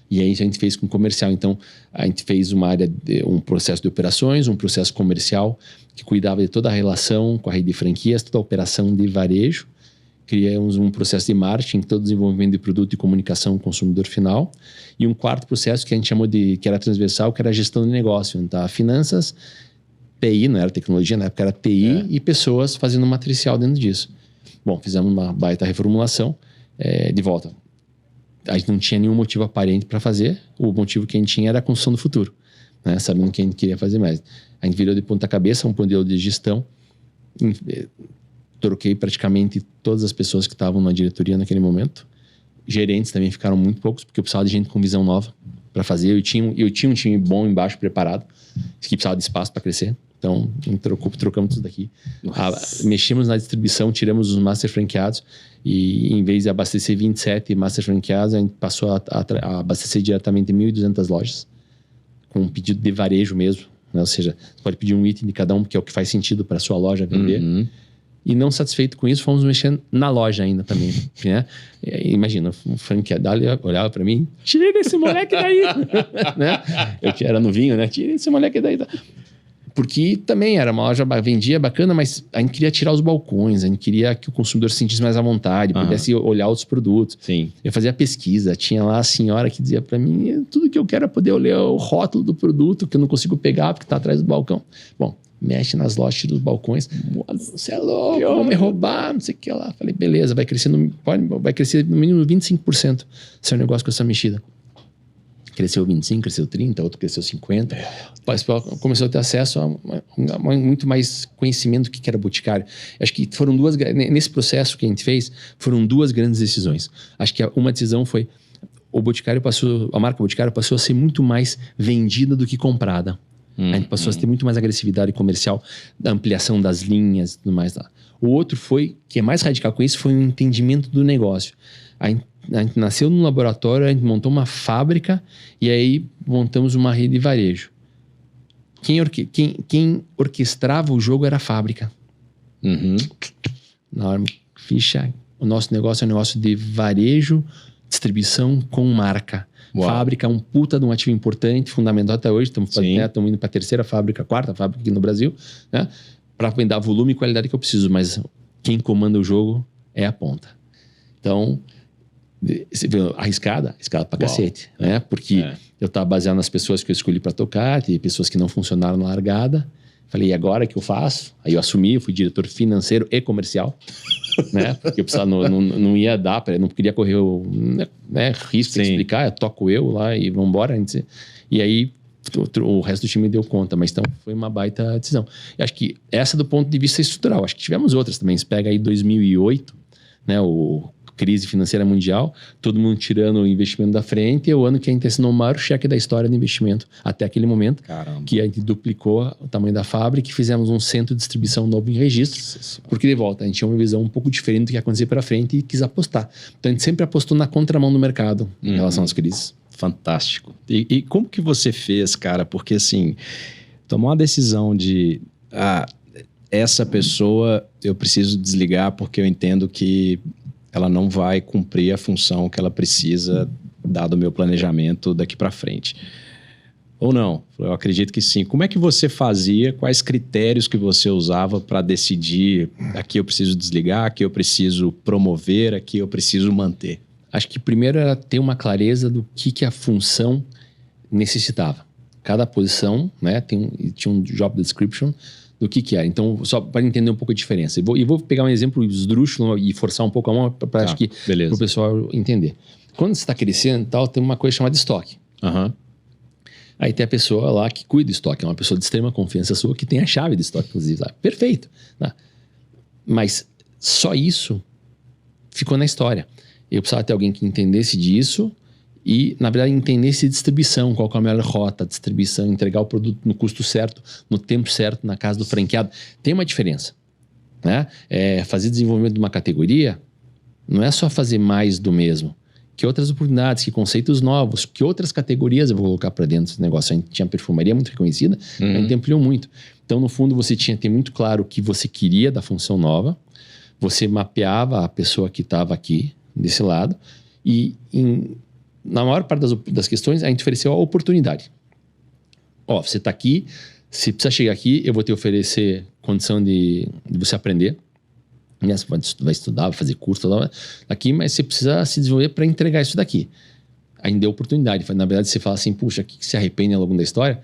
E aí a gente fez com comercial. Então, a gente fez um processo de operações, um processo comercial que cuidava de toda a relação com a rede de franquias, toda a operação de varejo. Criamos um processo de marketing, todo o desenvolvimento de produto e comunicação com o consumidor final. E um quarto processo que a gente chamou que era transversal, que era a gestão de negócio. Então, finanças, TI, não era tecnologia, na época era TI e pessoas fazendo matricial dentro disso. Bom, fizemos uma baita reformulação. De volta, a gente não tinha nenhum motivo aparente para fazer. O motivo que a gente tinha era a construção do futuro, né? Sabendo que a gente queria fazer mais. A gente virou de ponta cabeça um modelo de gestão. Troquei praticamente todas as pessoas que estavam na diretoria naquele momento. gerentes também ficaram muito poucos, porque eu precisava de gente com visão nova para fazer. Eu tinha um time bom embaixo preparado, que precisava de espaço para crescer. Então, trocamos tudo daqui. Mexemos na distribuição, tiramos os master franqueados e em vez de abastecer 27 master franqueados, a gente passou a abastecer diretamente 1.200 lojas, com um pedido de varejo mesmo, né? Ou seja, você pode pedir um item de cada um, porque é o que faz sentido para a sua loja vender. E não satisfeito com isso, fomos mexendo na loja ainda também, né? Imagina, o franqueado olhava para mim, tira esse moleque daí, né? Eu era novinho, né? Tira esse moleque daí. Porque também era uma loja, vendia bacana, mas a gente queria tirar os balcões, a gente queria que o consumidor se sentisse mais à vontade, pudesse olhar outros produtos. Sim. Eu fazia pesquisa, tinha lá a senhora que dizia para mim, tudo que eu quero é poder olhar o rótulo do produto, que eu não consigo pegar porque está atrás do balcão. Bom, mexe nas lojas, tira os balcões. Você é louco, vão me roubar, não sei o que lá. Falei, beleza, vai crescer no mínimo 25% seu negócio com essa mexida. Cresceu 25, cresceu 30, outro cresceu 50. Começou a ter acesso a muito mais conhecimento do que era Boticário. Acho que foram nesse processo que a gente fez, foram duas grandes decisões. Acho que uma decisão foi, a marca Boticário passou a ser muito mais vendida do que comprada. A gente passou a ter muito mais agressividade comercial, da ampliação das linhas e tudo mais lá. O outro foi, que é mais radical com isso, foi o entendimento do negócio. A gente nasceu num laboratório, a gente montou uma fábrica e aí montamos uma rede de varejo. Quem orquestrava o jogo era a fábrica. Na hora, ficha, o nosso negócio é um negócio de varejo, distribuição com marca. Uau. Fábrica é um puta de um ativo importante, fundamental até hoje. Estamos indo para a terceira fábrica, quarta fábrica aqui no Brasil, né? Para dar volume e qualidade que eu preciso. Mas quem comanda o jogo é a ponta. Então, você vê arriscada pra cacete, né? Porque eu estava baseado nas pessoas que eu escolhi para tocar, tem pessoas que não funcionaram na largada. Falei, e agora o que eu faço? Aí eu assumi, eu fui diretor financeiro e comercial, né? Porque eu precisava, não ia dar, não queria correr o risco de explicar, eu toco eu lá e vamos embora. E aí o resto do time deu conta, mas então foi uma baita decisão. Eu acho que essa do ponto de vista estrutural, acho que tivemos outras também. Você pega aí 2008, né? Crise financeira mundial, todo mundo tirando o investimento da frente, e é o ano que a gente assinou o maior cheque da história de investimento até aquele momento. Caramba. Que a gente duplicou o tamanho da fábrica e fizemos um centro de distribuição novo em registro, porque de volta a gente tinha uma visão um pouco diferente do que ia acontecer para frente e quis apostar. Então a gente sempre apostou na contramão do mercado em relação às crises. Fantástico. E como que você fez, cara? Porque assim, tomou uma decisão de essa pessoa eu preciso desligar porque eu entendo que ela não vai cumprir a função que ela precisa, dado o meu planejamento daqui para frente. Ou não? Eu acredito que sim. Como é que você fazia? Quais critérios que você usava para decidir aqui eu preciso desligar, aqui eu preciso promover, aqui eu preciso manter? Acho que primeiro era ter uma clareza do que a função necessitava. Cada posição, né, tinha um job description do que era. Então, só para entender um pouco a diferença. E vou pegar um exemplo esdrúxulo e forçar um pouco a mão para acho que para o pessoal entender. Quando você está crescendo e tal, tem uma coisa chamada estoque. Aí tem a pessoa lá que cuida do estoque. É uma pessoa de extrema confiança sua que tem a chave do estoque, inclusive. Sabe? Perfeito. Mas só isso ficou na história. Eu precisava ter alguém que entendesse disso e, na verdade, entendesse distribuição, qual que é a melhor rota, distribuição, entregar o produto no custo certo, no tempo certo, na casa do franqueado. Tem uma diferença, né? Fazer desenvolvimento de uma categoria não é só fazer mais do mesmo. Que outras oportunidades, que conceitos novos, que outras categorias eu vou colocar para dentro desse negócio. A gente tinha perfumaria muito reconhecida, a gente ampliou muito. Então, no fundo, você tinha que ter muito claro o que você queria da função nova, você mapeava a pessoa que estava aqui, desse lado, e na maior parte das questões, a gente ofereceu a oportunidade. Você está aqui, se precisa chegar aqui, eu vou te oferecer condição de você aprender. Você vai estudar, vai fazer curso, aqui, mas você precisa se desenvolver para entregar isso daqui. A gente deu oportunidade. Na verdade, você fala assim, puxa, o que se arrepende ao longo da história?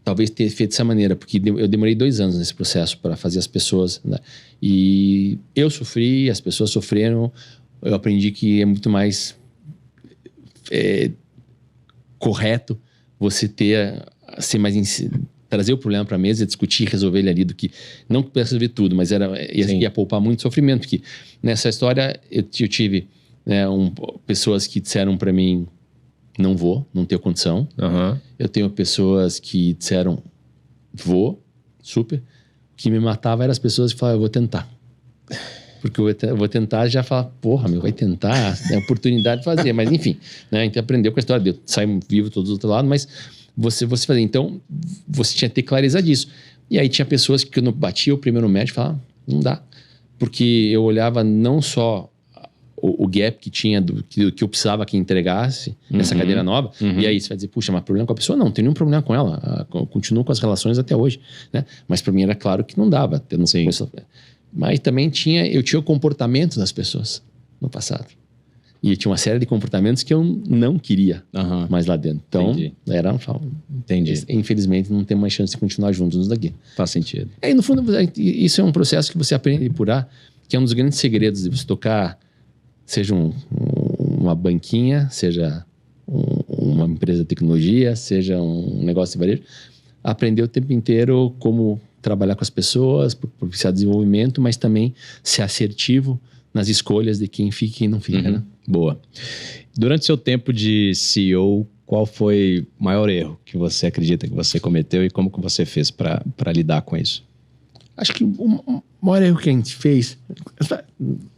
Talvez ter feito dessa maneira, porque eu demorei 2 anos nesse processo para fazer as pessoas, né? E eu sofri, as pessoas sofreram, eu aprendi que é muito mais correto você trazer o problema para a mesa, discutir, resolver ele ali, do que não que pudesse resolver tudo, mas ia poupar muito sofrimento, porque nessa história eu tive né? Pessoas que disseram para mim, não vou, não tenho condição. Eu tenho pessoas que disseram, vou, super. O que me matava eram as pessoas que falavam, eu vou tentar. Porque eu vou tentar, já falar, porra, vai tentar, tem a oportunidade de fazer. Mas enfim, né? A gente aprendeu com a história de sair vivo todos do outro lado, mas você fazer. Então, você tinha que ter clareza disso. E aí tinha pessoas que quando batia o primeiro match, falavam, não dá. Porque eu olhava não só o gap que tinha, que eu precisava que entregasse nessa cadeira nova, e aí você vai dizer, puxa, mas problema com a pessoa? Não tem nenhum problema com ela, continuo com as relações até hoje, né? Mas para mim era claro que não dava. Mas também eu tinha o comportamento das pessoas no passado. E eu tinha uma série de comportamentos que eu não queria mais lá dentro. Então, infelizmente, não tem mais chance de continuar juntos nisso daqui. Faz sentido. E no fundo, isso é um processo que você aprende a depurar, que é um dos grandes segredos de você tocar, seja uma banquinha, seja uma empresa de tecnologia, seja um negócio de varejo. Aprender o tempo inteiro como trabalhar com as pessoas, propiciar desenvolvimento, mas também ser assertivo nas escolhas de quem fica e quem não fica, né? Boa. Durante seu tempo de CEO, qual foi o maior erro que você acredita que você cometeu e como que você fez para lidar com isso? Acho que o maior erro que a gente fez...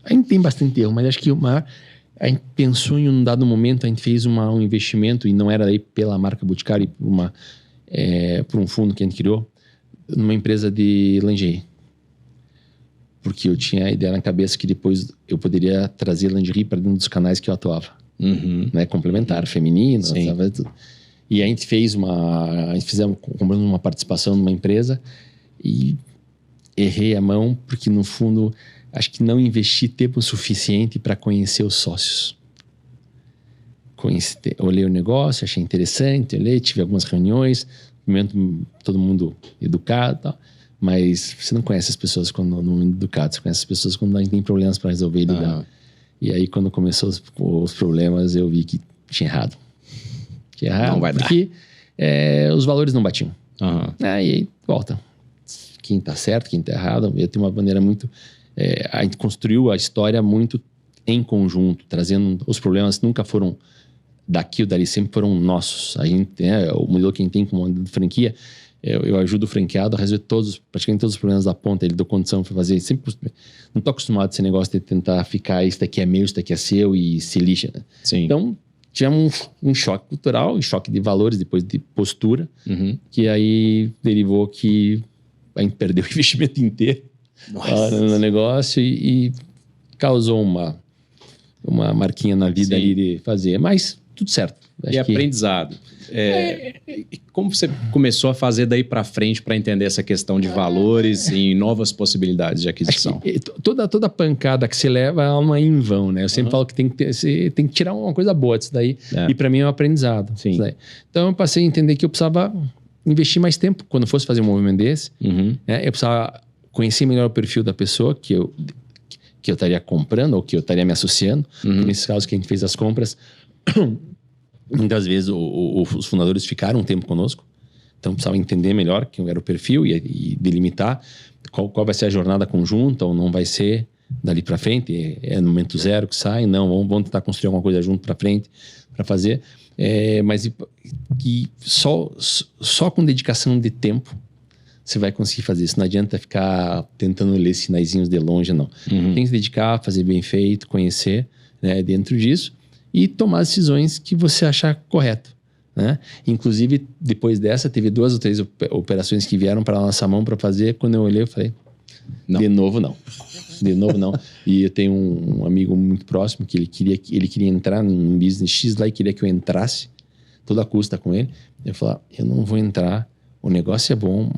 A gente tem bastante erro, mas acho que o maior... A gente pensou em um dado momento, a gente fez um investimento, e não era aí pela marca Boticário, por um fundo que a gente criou, numa empresa de lingerie. Porque eu tinha a ideia na cabeça que depois eu poderia trazer lingerie para dentro dos canais que eu atuava. Né? Complementar, feminino, sabe, tudo. E a gente compramos uma participação numa empresa e errei a mão porque, no fundo, acho que não investi tempo suficiente para conhecer os sócios. Olhei o negócio, achei interessante, tive algumas reuniões, todo mundo educado e tal, mas você não conhece as pessoas quando não é educado, você conhece as pessoas quando a gente tem problemas para resolver e lidar. E aí, quando começou os problemas, eu vi que tinha errado. Não vai porque os valores não batiam. E aí, volta. Quem tá certo, quem tá errado. Eu tenho uma maneira muito... a gente construiu a história muito em conjunto, trazendo os problemas, nunca foram daqui ou dali, sempre foram nossos. A gente, o modelo que a gente tem como modelo de franquia, eu ajudo o franqueado a resolver praticamente todos os problemas da ponta, ele deu condição para fazer. Sempre, não estou acostumado a esse negócio de tentar ficar, isso daqui é meu, isso daqui é seu e se lixa, né? Então, tivemos um choque cultural, um choque de valores, depois de postura, que aí derivou que a gente perdeu o investimento inteiro no negócio e causou uma marquinha na vida ali de fazer, mas tudo certo. E aprendizado. Como você começou a fazer daí para frente para entender essa questão de valores e novas possibilidades de aquisição? Toda pancada que se leva, ela não é em vão, né? Eu sempre falo que você tem que tirar uma coisa boa disso daí. E para mim é um aprendizado. Então eu passei a entender que eu precisava investir mais tempo quando fosse fazer um movimento desse. Eu precisava conhecer melhor o perfil da pessoa que eu estaria comprando ou que eu estaria me associando. Nesse caso que a gente fez as compras, muitas vezes os fundadores ficaram um tempo conosco, então precisava entender melhor quem era o perfil e delimitar qual vai ser a jornada conjunta ou não vai ser dali para frente. É no momento zero que sai, não, vamos tentar construir alguma coisa junto para frente para fazer, mas que só com dedicação de tempo você vai conseguir fazer isso. Não adianta ficar tentando ler sinaizinhos de longe, não. Tem que se dedicar, fazer bem feito, conhecer, né, dentro disso e tomar decisões que você achar correto, né? Inclusive, depois dessa, teve 2 ou 3 operações que vieram para a nossa mão para fazer. Quando eu olhei, eu falei, de novo não. E eu tenho um amigo muito próximo que ele queria entrar num business X lá e queria que eu entrasse toda a custa com ele. Eu falei, eu não vou entrar, o negócio é bom,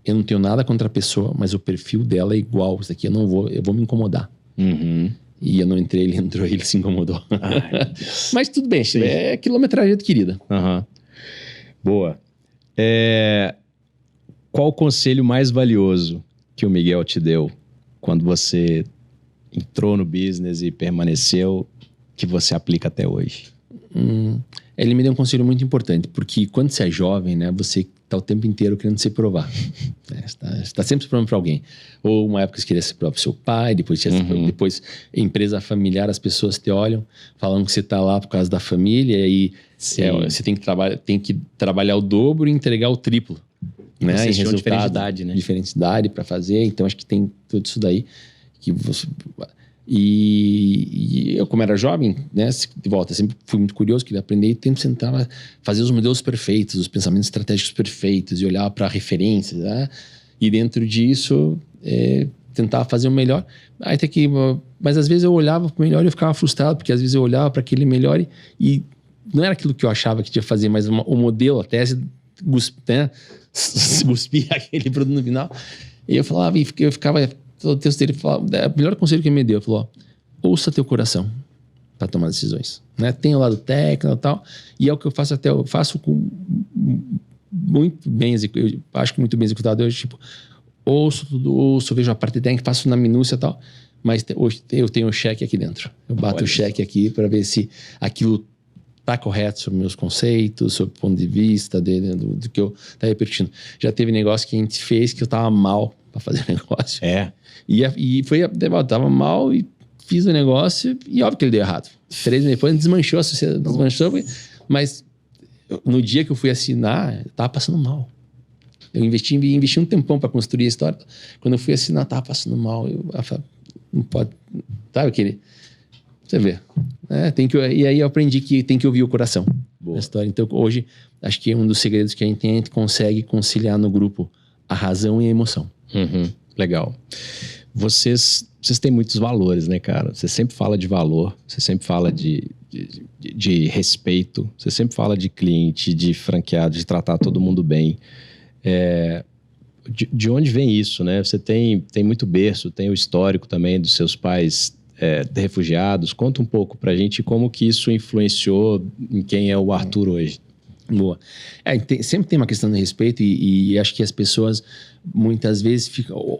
eu não tenho nada contra a pessoa, mas o perfil dela é igual, isso aqui eu vou me incomodar. E eu não entrei, ele entrou e ele se incomodou. Mas tudo bem, é quilometragem adquirida. Boa. Qual o conselho mais valioso que o Miguel te deu quando você entrou no business e permaneceu, que você aplica até hoje? Ele me deu um conselho muito importante, porque quando você é jovem, né, você está o tempo inteiro querendo se provar. Né? Você está sempre se provando para alguém. Ou uma época você queria se provar para o seu pai, depois empresa familiar, as pessoas te olham, falando que você está lá por causa da família, e aí você tem que trabalhar o dobro e entregar o triplo. Né? Em resultado, diferencidade, né? Diferencidade para fazer. Então, acho que tem tudo isso daí que você... E eu, como era jovem, né, de volta, sempre fui muito curioso, queria aprender, e sempre tentava fazer os modelos perfeitos, os pensamentos estratégicos perfeitos, e olhar para referências, né? E dentro disso, tentava fazer o melhor. Aí tem que, mas às vezes eu olhava para o melhor e eu ficava frustrado, porque às vezes eu olhava para aquele melhor e não era aquilo que eu achava que tinha que fazer, mas o modelo, a tese, né, cuspia aquele produto no final. E eu falava, e eu ficava... O texto dele falou, o melhor conselho que ele me deu, falou, ouça teu coração para tomar decisões, né? Tem o lado técnico e tal, e é o que eu faço eu faço com muito bem executado, eu acho que muito bem executado. Eu tipo, ouço, vejo a parte técnica, faço na minúcia e tal, mas hoje eu tenho o cheque aqui dentro, eu bato o cheque aqui para ver se aquilo tá correto sobre meus conceitos, sobre o ponto de vista do que eu tá repetindo. Já teve negócio que a gente fez que eu tava mal para fazer o negócio. E foi, eu tava mal e fiz o negócio e óbvio que ele deu errado. 3 meses depois desmanchou a sociedade, mas no dia que eu fui assinar, eu tava passando mal. Eu investi um tempão para construir a história. Quando eu fui assinar, eu tava passando mal. Eu falei, não pode, sabe aquele... Você vê. E aí eu aprendi que tem que ouvir o coração da história. Então hoje, acho que um dos segredos que a gente consegue conciliar no grupo a razão e a emoção. Legal. Vocês têm muitos valores, né, cara? Você sempre fala de valor, você sempre fala de respeito, você sempre fala de cliente, de franqueado, de tratar todo mundo bem. De onde vem isso, né? Você tem muito berço, tem o histórico também dos seus pais refugiados. Conta um pouco pra gente como que isso influenciou em quem é o Arthur hoje. Boa. Sempre tem uma questão de respeito e acho que as pessoas muitas vezes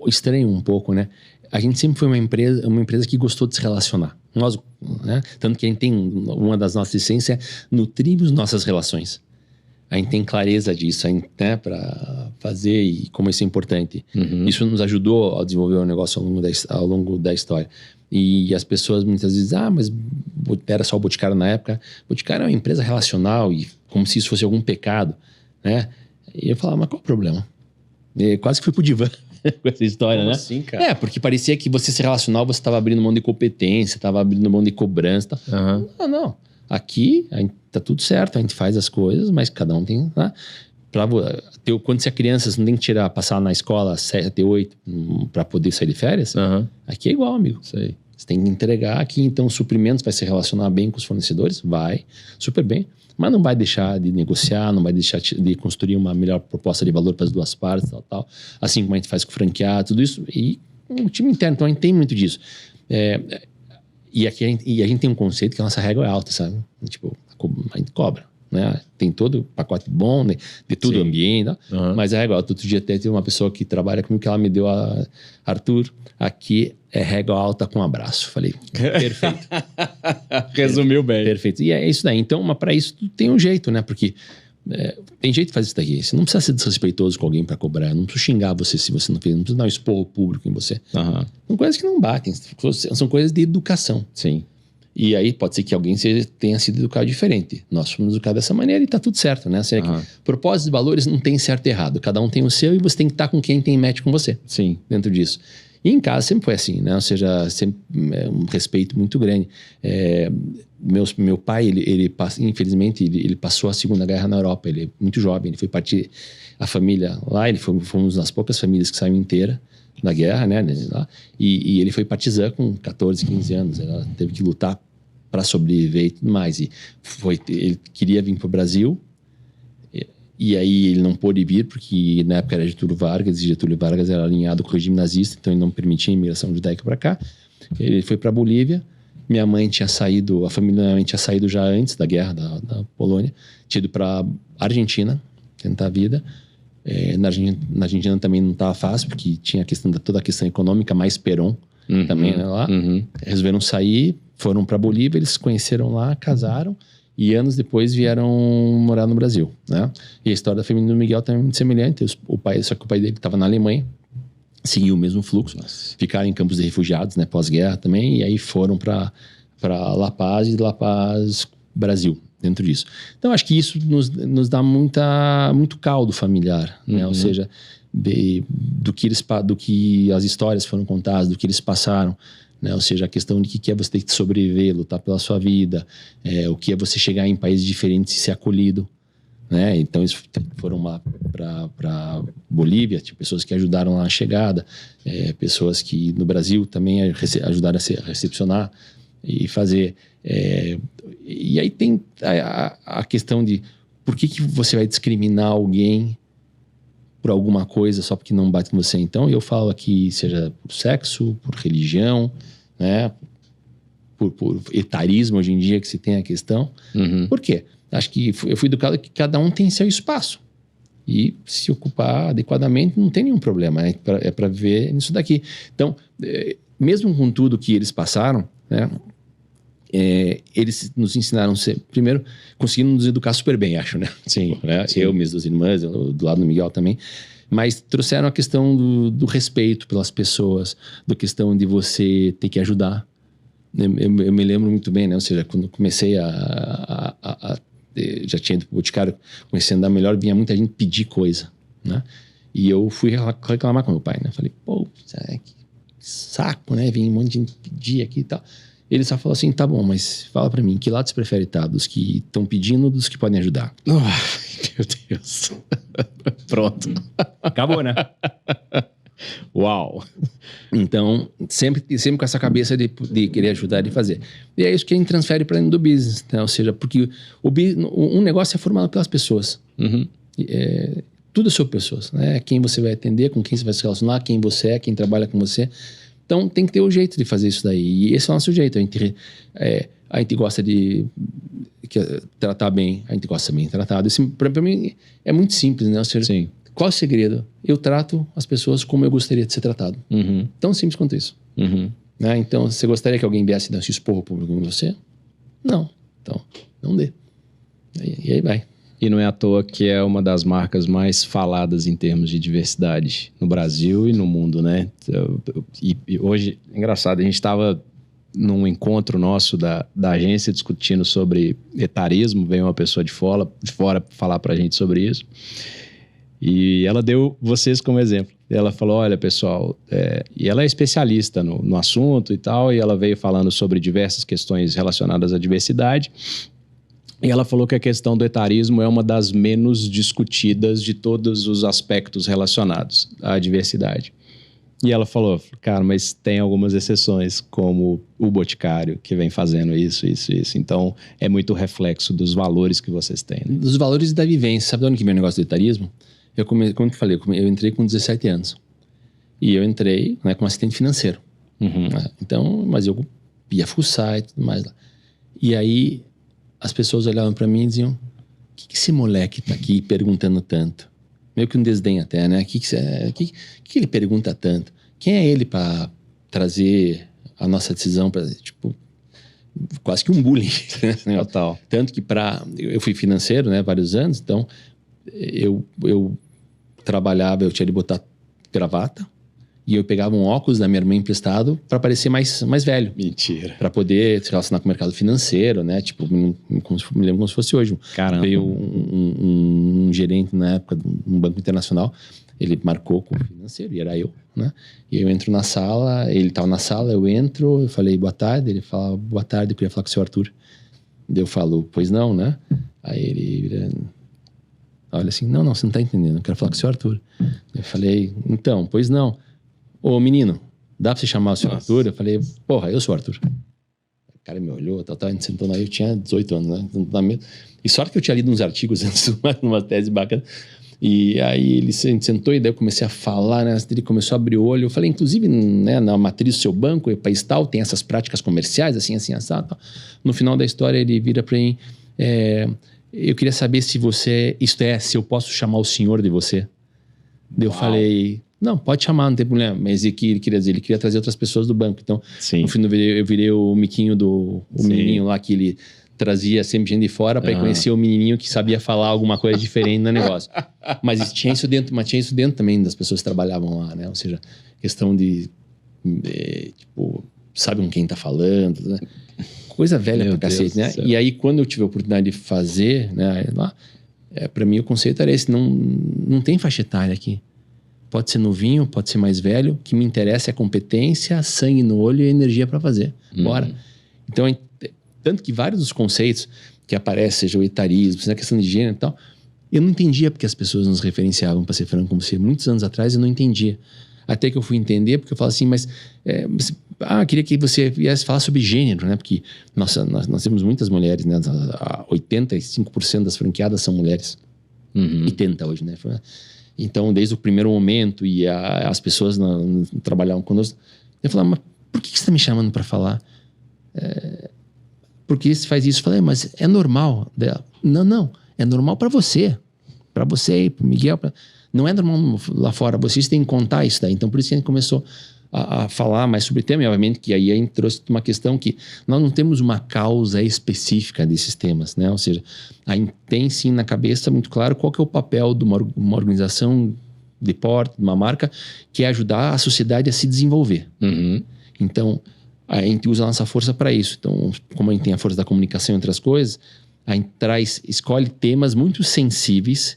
estranham um pouco, né? A gente sempre foi uma empresa que gostou de se relacionar. Nós, né? Tanto que a gente tem uma das nossas essências é nutrirmos nossas relações. A gente tem clareza disso, né, para fazer e como isso é importante. Isso nos ajudou a desenvolver o negócio ao longo da história. E as pessoas muitas vezes dizem, mas era só o Boticário na época. Boticário é uma empresa relacional e como se isso fosse algum pecado, né? E eu falava, mas qual o problema? E quase que fui pro divã com essa história, como né? Assim, cara? Porque parecia que você ser relacional, você estava abrindo mão de competência, estava abrindo mão de cobrança. Não. Aqui tá tudo certo, a gente faz as coisas, mas cada um tem... Né? Quando você é criança, você não tem que passar na escola 7, 8 para poder sair de férias. Aqui é igual, amigo. Sei. Você tem que entregar aqui, então, suprimentos, vai se relacionar bem com os fornecedores? Vai, super bem. Mas não vai deixar de negociar, não vai deixar de construir uma melhor proposta de valor para as duas partes, tal. Assim como a gente faz com o franqueado, tudo isso. E o time interno, então, a gente tem muito disso. E a gente tem um conceito que a nossa régua é alta, sabe? Tipo, a gente cobra. Né? Tem todo o pacote bom, né? De tudo, ambiente, mas é régua alta. Outro dia até teve uma pessoa que trabalha comigo que ela me deu Arthur, aqui é régua alta com abraço. Falei, perfeito. Resumiu bem. Perfeito. E é isso daí. Então, mas para isso tem um jeito, né? Porque tem jeito de fazer isso daqui. Você não precisa ser desrespeitoso com alguém para cobrar. Não precisa xingar você se você não fez. Não precisa dar um esporro público em você. São coisas que não batem. São coisas de educação. Sim. E aí pode ser que alguém tenha sido educado diferente. Nós fomos educados dessa maneira e tá tudo certo, né? Propósitos e valores não tem certo e errado. Cada um tem o seu e você tem que estar com quem tem match com você. Sim. Dentro disso. E em casa sempre foi assim, né? Ou seja, sempre um respeito muito grande. Meu pai, infelizmente, ele passou a Segunda Guerra na Europa. Ele é muito jovem, ele foi partir a família lá. Foi uma das poucas famílias que saiu inteira da guerra, né? E ele foi partizan com 14, 15 anos. Ela teve que lutar para sobreviver e tudo mais. Ele queria vir para o Brasil, e aí ele não pôde vir, porque na época era Getúlio Vargas, e Getúlio Vargas era alinhado com o regime nazista, então ele não permitia a imigração judaica para cá. Ele foi para a Bolívia. Minha mãe tinha saído, a família da minha mãe tinha saído já antes da guerra da Polônia, tinha ido para Argentina tentar a vida. Na Argentina também não estava fácil, porque tinha toda a questão econômica, mais Perón também, né, lá. Resolveram sair, foram para Bolívia, eles se conheceram lá, casaram, E anos depois vieram morar no Brasil, né? E a história da família do Miguel também é muito semelhante. Só que o pai dele estava na Alemanha, seguiu o mesmo fluxo, ficaram em campos de refugiados, né? Pós-guerra também, e aí foram para La Paz e de La Paz, Brasil, dentro disso. Então, acho que isso nos dá muito caldo familiar, né? Ou seja, do que as histórias foram contadas, do que eles passaram, né? Ou seja, a questão de que é você ter que sobreviver, lutar pela sua vida, o que é você chegar em países diferentes e ser acolhido, né? Então eles foram lá para Bolívia, tinha pessoas que ajudaram lá na chegada, pessoas que no Brasil também ajudaram a recepcionar e fazer. E aí tem a questão de por que você vai discriminar alguém por alguma coisa só porque não bate com você. Então eu falo aqui, seja por sexo, por religião, né? Por etarismo hoje em dia que se tem a questão. Por quê? Acho que eu fui educado que cada um tem seu espaço. E se ocupar adequadamente não tem nenhum problema. É para ver nisso daqui. Então, mesmo com tudo que eles passaram, né? Eles nos ensinaram, primeiro, conseguindo nos educar super bem, acho, né? Sim, né? sim. Eu, minhas duas irmãs, do lado do Miguel também. Mas trouxeram a questão do respeito pelas pessoas, da questão de você ter que ajudar. Eu me lembro muito bem, né? Ou seja, quando comecei já tinha ido pro Boticário, comecei a andar melhor, vinha muita gente pedir coisa, né? E eu fui reclamar com meu pai, né? Falei, pô, que saco, né? Vem um monte de gente pedir aqui e tal. Ele só falou assim, tá bom, mas fala pra mim, que lado você prefere estar? Dos que estão pedindo ou dos que podem ajudar? Meu Deus. Pronto. Acabou, né? Uau. Então, sempre com essa cabeça de querer ajudar e fazer. E é isso que a gente transfere para dentro do business, né? Ou seja, porque um negócio é formado pelas pessoas. Tudo é sobre pessoas, né? Quem você vai atender, com quem você vai se relacionar, quem você é, quem trabalha com você. Então, tem que ter o jeito de fazer isso daí. E esse é o nosso jeito. A gente gosta de tratar bem. A gente gosta de ser bem tratado. Para mim, é muito simples, né? Ou seja, sim. Qual é o segredo? Eu trato as pessoas como eu gostaria de ser tratado. Tão simples quanto isso. Né? Então, você gostaria que alguém viesse e desse esporro público em você? Não. Então, não dê. E aí vai. E não é à toa que é uma das marcas mais faladas em termos de diversidade no Brasil e no mundo, né? E hoje, engraçado, a gente estava num encontro nosso da agência discutindo sobre etarismo, veio uma pessoa de fora falar pra gente sobre isso. E ela deu vocês como exemplo. Ela falou, olha, pessoal, e ela é especialista no assunto e tal, e ela veio falando sobre diversas questões relacionadas à diversidade. E ela falou que a questão do etarismo é uma das menos discutidas de todos os aspectos relacionados à diversidade. E ela falou, cara, mas tem algumas exceções, como o Boticário, que vem fazendo isso. Então, é muito reflexo dos valores que vocês têm. Né? Dos valores da vivência. Sabe de onde que vem o negócio do etarismo? Como eu falei, eu entrei com 17 anos. E eu entrei, né, como assistente financeiro. Então, mas eu ia fuçar e tudo mais lá. E aí, as pessoas olhavam para mim e diziam, o que esse moleque tá aqui perguntando tanto? Meio que um desdém até, né? O que ele pergunta tanto? Quem é ele para trazer a nossa decisão para, tipo, quase que um bullying. Né? Total. Tanto que eu fui financeiro, né, vários anos, então eu trabalhava, eu tinha de botar gravata e eu pegava um óculos da minha irmã emprestado para parecer mais velho. Mentira. Para poder se relacionar com o mercado financeiro, né? Tipo, me lembro como se fosse hoje. Caramba. Veio um gerente na época de um banco internacional, ele marcou com o financeiro e era eu, né? E eu entro na sala, ele estava na sala, eu entro, eu falei boa tarde, ele fala boa tarde, eu queria falar com o seu Arthur. Daí eu falo, pois não, né? Aí ele olha assim, não, você não tá entendendo, eu quero falar com o seu Arthur. Eu falei, então, pois não. Ô menino, dá pra você chamar o seu Arthur? Eu falei, porra, eu sou o Arthur. O cara me olhou, a gente sentou aí, eu tinha 18 anos, né? E sorte que eu tinha lido uns artigos antes, numa tese bacana. E aí ele sentou e daí eu comecei a falar, né? Ele começou a abrir o olho. Eu falei, inclusive, né, na matriz do seu banco, o país tal, tem essas práticas comerciais, assim, assado. Tal. No final da história, ele vira pra mim, eu queria saber se eu posso chamar o senhor de você. Daí eu falei, não, pode chamar, não tem problema. Mas ele queria trazer outras pessoas do banco. Então, Sim. no fim, eu virei o miquinho o menininho lá que ele trazia sempre gente de fora para conhecer o menininho que sabia falar alguma coisa diferente no negócio. Mas tinha isso dentro também das pessoas que trabalhavam lá, né? Ou seja, questão de tipo, sabe com quem tá falando, né? Coisa velha pra cacete, né? E aí, quando eu tive a oportunidade de fazer, né, lá, para mim o conceito era esse, não tem faixa etária aqui. Pode ser novinho, pode ser mais velho, o que me interessa é a competência, sangue no olho e energia para fazer. Bora. Então, tanto que vários dos conceitos que aparecem, seja o etarismo, seja a questão de gênero e tal, eu não entendia porque as pessoas nos referenciavam, para ser franco com você. Muitos anos atrás eu não entendia. Até que eu fui entender, porque eu falo assim, mas... queria que você viesse falar sobre gênero, né? Porque nós temos muitas mulheres, né? 85% das franqueadas são mulheres. 80% hoje, né? Então, desde o primeiro momento, e as pessoas trabalhavam conosco, eu falava, mas por que você está me chamando para falar? Porque você faz isso? Eu falei, mas é normal. Não, é normal para você. Para você e para o Miguel. Não é normal lá fora, vocês têm que contar isso daí. Então, por isso que a gente começou a falar mais sobre o tema, e obviamente que aí a gente trouxe uma questão que nós não temos uma causa específica desses temas, né? Ou seja, a gente tem sim na cabeça muito claro qual que é o papel de uma organização de porte, de uma marca, que é ajudar a sociedade a se desenvolver. Então, a gente usa a nossa força para isso. Então, como a gente tem a força da comunicação entre as coisas, a gente escolhe temas muito sensíveis,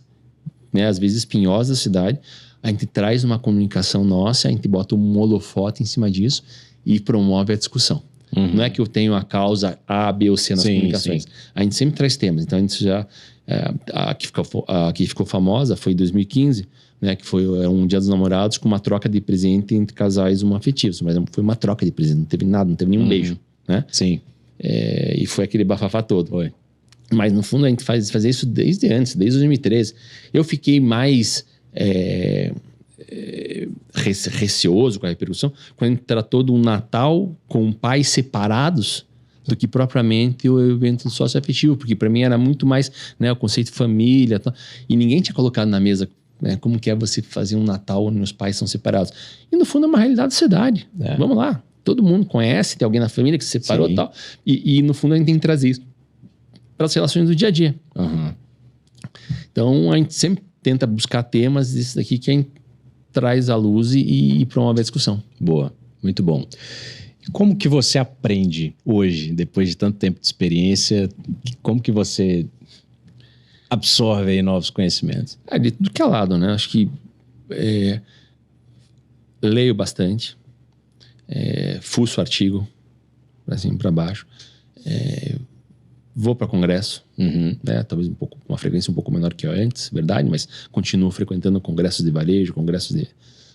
né? Às vezes espinhosos da cidade, a gente traz uma comunicação nossa, a gente bota um holofote em cima disso e promove a discussão. Não é que eu tenho a causa A, B ou C nas comunicações. A gente sempre traz temas. Então, a gente já... a que ficou famosa foi em 2015, né, que foi um Dia dos Namorados com uma troca de presente entre casais homoafetivos. Mas foi uma troca de presente, não teve nada, não teve nenhum beijo. Né? Sim. E foi aquele bafafá todo. Foi. Mas, no fundo, a gente fazia isso desde antes, desde 2013. Eu fiquei mais... receoso com a repercussão quando a gente tratou de um Natal com pais separados do que propriamente o evento socioafetivo, porque para mim era muito mais, né, o conceito de família, tal, e ninguém tinha colocado na mesa, né, como que é você fazer um Natal onde os pais são separados. E no fundo é uma realidade da cidade. Vamos lá, todo mundo conhece, tem alguém na família que se separou e tal, e no fundo a gente tem que trazer isso para as relações do dia a dia. Então a gente sempre tenta buscar temas desses daqui que a gente traz à luz e promove a discussão. Boa, muito bom. Como que você aprende hoje, depois de tanto tempo de experiência, como que você absorve aí novos conhecimentos? De tudo que é lado, né? Acho que leio bastante, fuço artigo, assim, para baixo, vou para congresso, né? Talvez uma frequência um pouco menor que antes, verdade, mas continuo frequentando congressos de varejo, congressos de...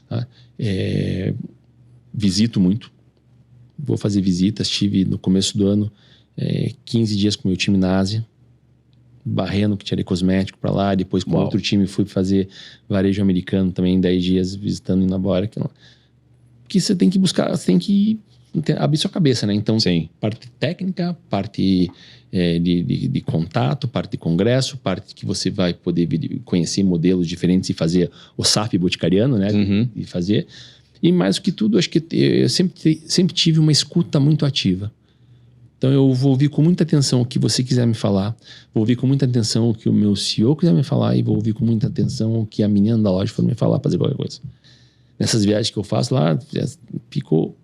Tá? Visito muito, vou fazer visitas, tive no começo do ano 15 dias com o meu time na Ásia, barrendo que tinha de cosmético para lá, depois com outro time fui fazer varejo americano também, 10 dias visitando em Nova York, que você tem que buscar, você tem que abrir sua cabeça, né? Então, parte técnica, parte de contato, parte de congresso, parte que você vai poder conhecer modelos diferentes e fazer o SAP boticariano, né? E fazer. E mais do que tudo, acho que eu sempre tive uma escuta muito ativa. Então, eu vou ouvir com muita atenção o que você quiser me falar, vou ouvir com muita atenção o que o meu CEO quiser me falar e vou ouvir com muita atenção o que a menina da loja for me falar, fazer qualquer coisa. Nessas viagens que eu faço lá, ficou...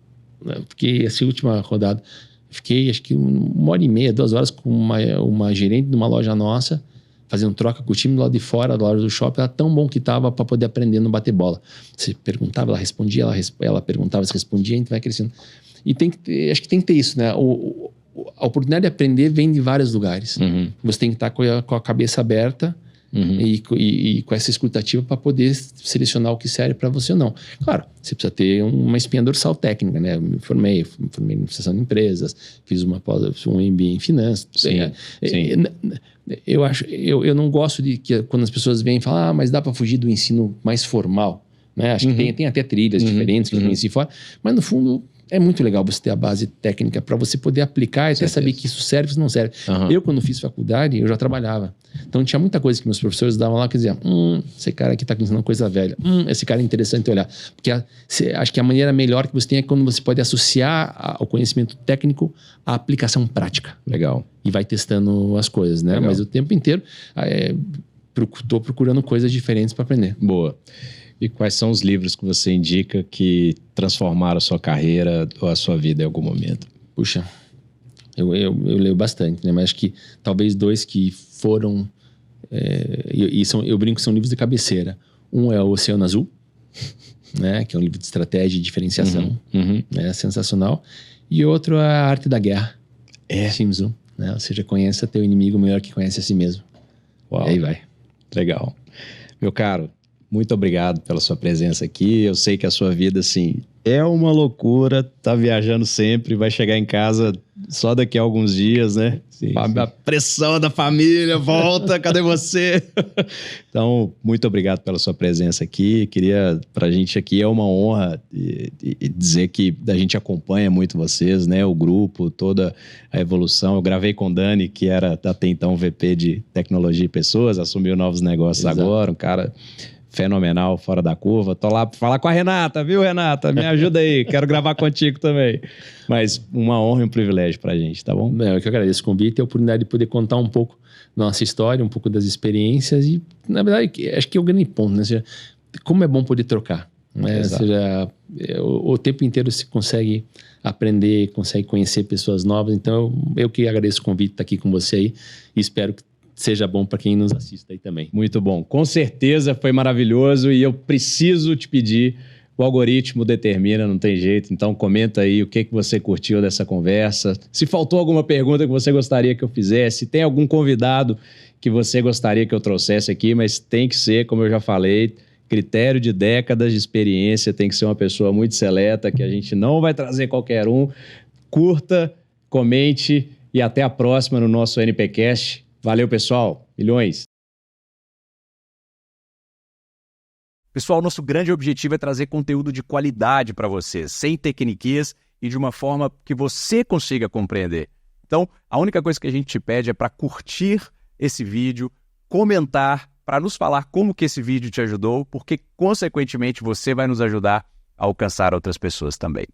Fiquei, essa última rodada, fiquei acho que 1h30, 2 horas com uma gerente de uma loja nossa, fazendo troca com o time do lado de fora da loja do shopping. Era tão bom que estava para poder aprender no bater bola. Você perguntava, ela respondia, ela perguntava, você respondia, a gente vai crescendo. E acho que tem que ter isso, né? A oportunidade de aprender vem de vários lugares. Você tem que estar com a cabeça aberta e com essa escutativa para poder selecionar o que serve para você ou não. Claro, você precisa ter uma espinha dorsal técnica, né? Eu me formei em administração de empresas, fiz um MBA em finanças. Eu não gosto de que quando as pessoas vêm e falam, mas dá para fugir do ensino mais formal, né? Acho que tem até trilhas diferentes que eu conheci fora, mas no fundo É muito legal você ter a base técnica para você poder aplicar e até saber que isso serve ou não serve. Eu, quando fiz faculdade, eu já trabalhava. Então, tinha muita coisa que meus professores davam lá que diziam, esse cara aqui está ensinando coisa velha. Esse cara é interessante olhar. Porque acho que a maneira melhor que você tem é quando você pode associar o conhecimento técnico à aplicação prática. Legal. E vai testando as coisas, né? Legal. Mas o tempo inteiro estou procurando coisas diferentes para aprender. Boa. E quais são os livros que você indica que transformaram a sua carreira ou a sua vida em algum momento? Puxa, eu leio bastante, né? Mas acho que talvez 2 que foram... eu brinco que são livros de cabeceira. Um é o Oceano Azul, né? Que é um livro de estratégia e diferenciação. Né? Sensacional. E outro é A Arte da Guerra. Sun Tzu, né? Ou seja, conheça teu inimigo melhor que conhece a si mesmo. Uau. E aí vai. Legal. Meu caro, muito obrigado pela sua presença aqui. Eu sei que a sua vida, assim, é uma loucura. Tá viajando sempre, vai chegar em casa só daqui a alguns dias, né? Sim. A pressão da família, volta, cadê você? Então, muito obrigado pela sua presença aqui. Pra gente aqui é uma honra dizer que a gente acompanha muito vocês, né? O grupo, toda a evolução. Eu gravei com o Dani, que era até então VP de Tecnologia e Pessoas, assumiu novos negócios. Exato. Agora, um cara fenomenal, fora da curva. Tô lá para falar com a Renata, viu, Renata? Me ajuda aí, quero gravar contigo também. Mas uma honra e um privilégio pra gente, tá bom? Eu que agradeço o convite e a oportunidade de poder contar um pouco da nossa história, um pouco das experiências e, na verdade, acho que é o grande ponto, né? Ou seja, como é bom poder trocar, né? Ou seja, o tempo inteiro se consegue aprender, consegue conhecer pessoas novas. Então, eu que agradeço o convite de estar aqui com você aí e espero que seja bom para quem nos assista aí também. Muito bom. Com certeza foi maravilhoso e eu preciso te pedir, o algoritmo determina, não tem jeito, então comenta aí o que você curtiu dessa conversa. Se faltou alguma pergunta que você gostaria que eu fizesse, tem algum convidado que você gostaria que eu trouxesse aqui, mas tem que ser, como eu já falei, critério de décadas de experiência, tem que ser uma pessoa muito seleta, que a gente não vai trazer qualquer um. Curta, comente e até a próxima no nosso NPcast. Valeu, pessoal. Milhões. Pessoal, nosso grande objetivo é trazer conteúdo de qualidade para vocês, sem tecniquias e de uma forma que você consiga compreender. Então, a única coisa que a gente te pede é para curtir esse vídeo, comentar, para nos falar como que esse vídeo te ajudou, porque, consequentemente, você vai nos ajudar a alcançar outras pessoas também.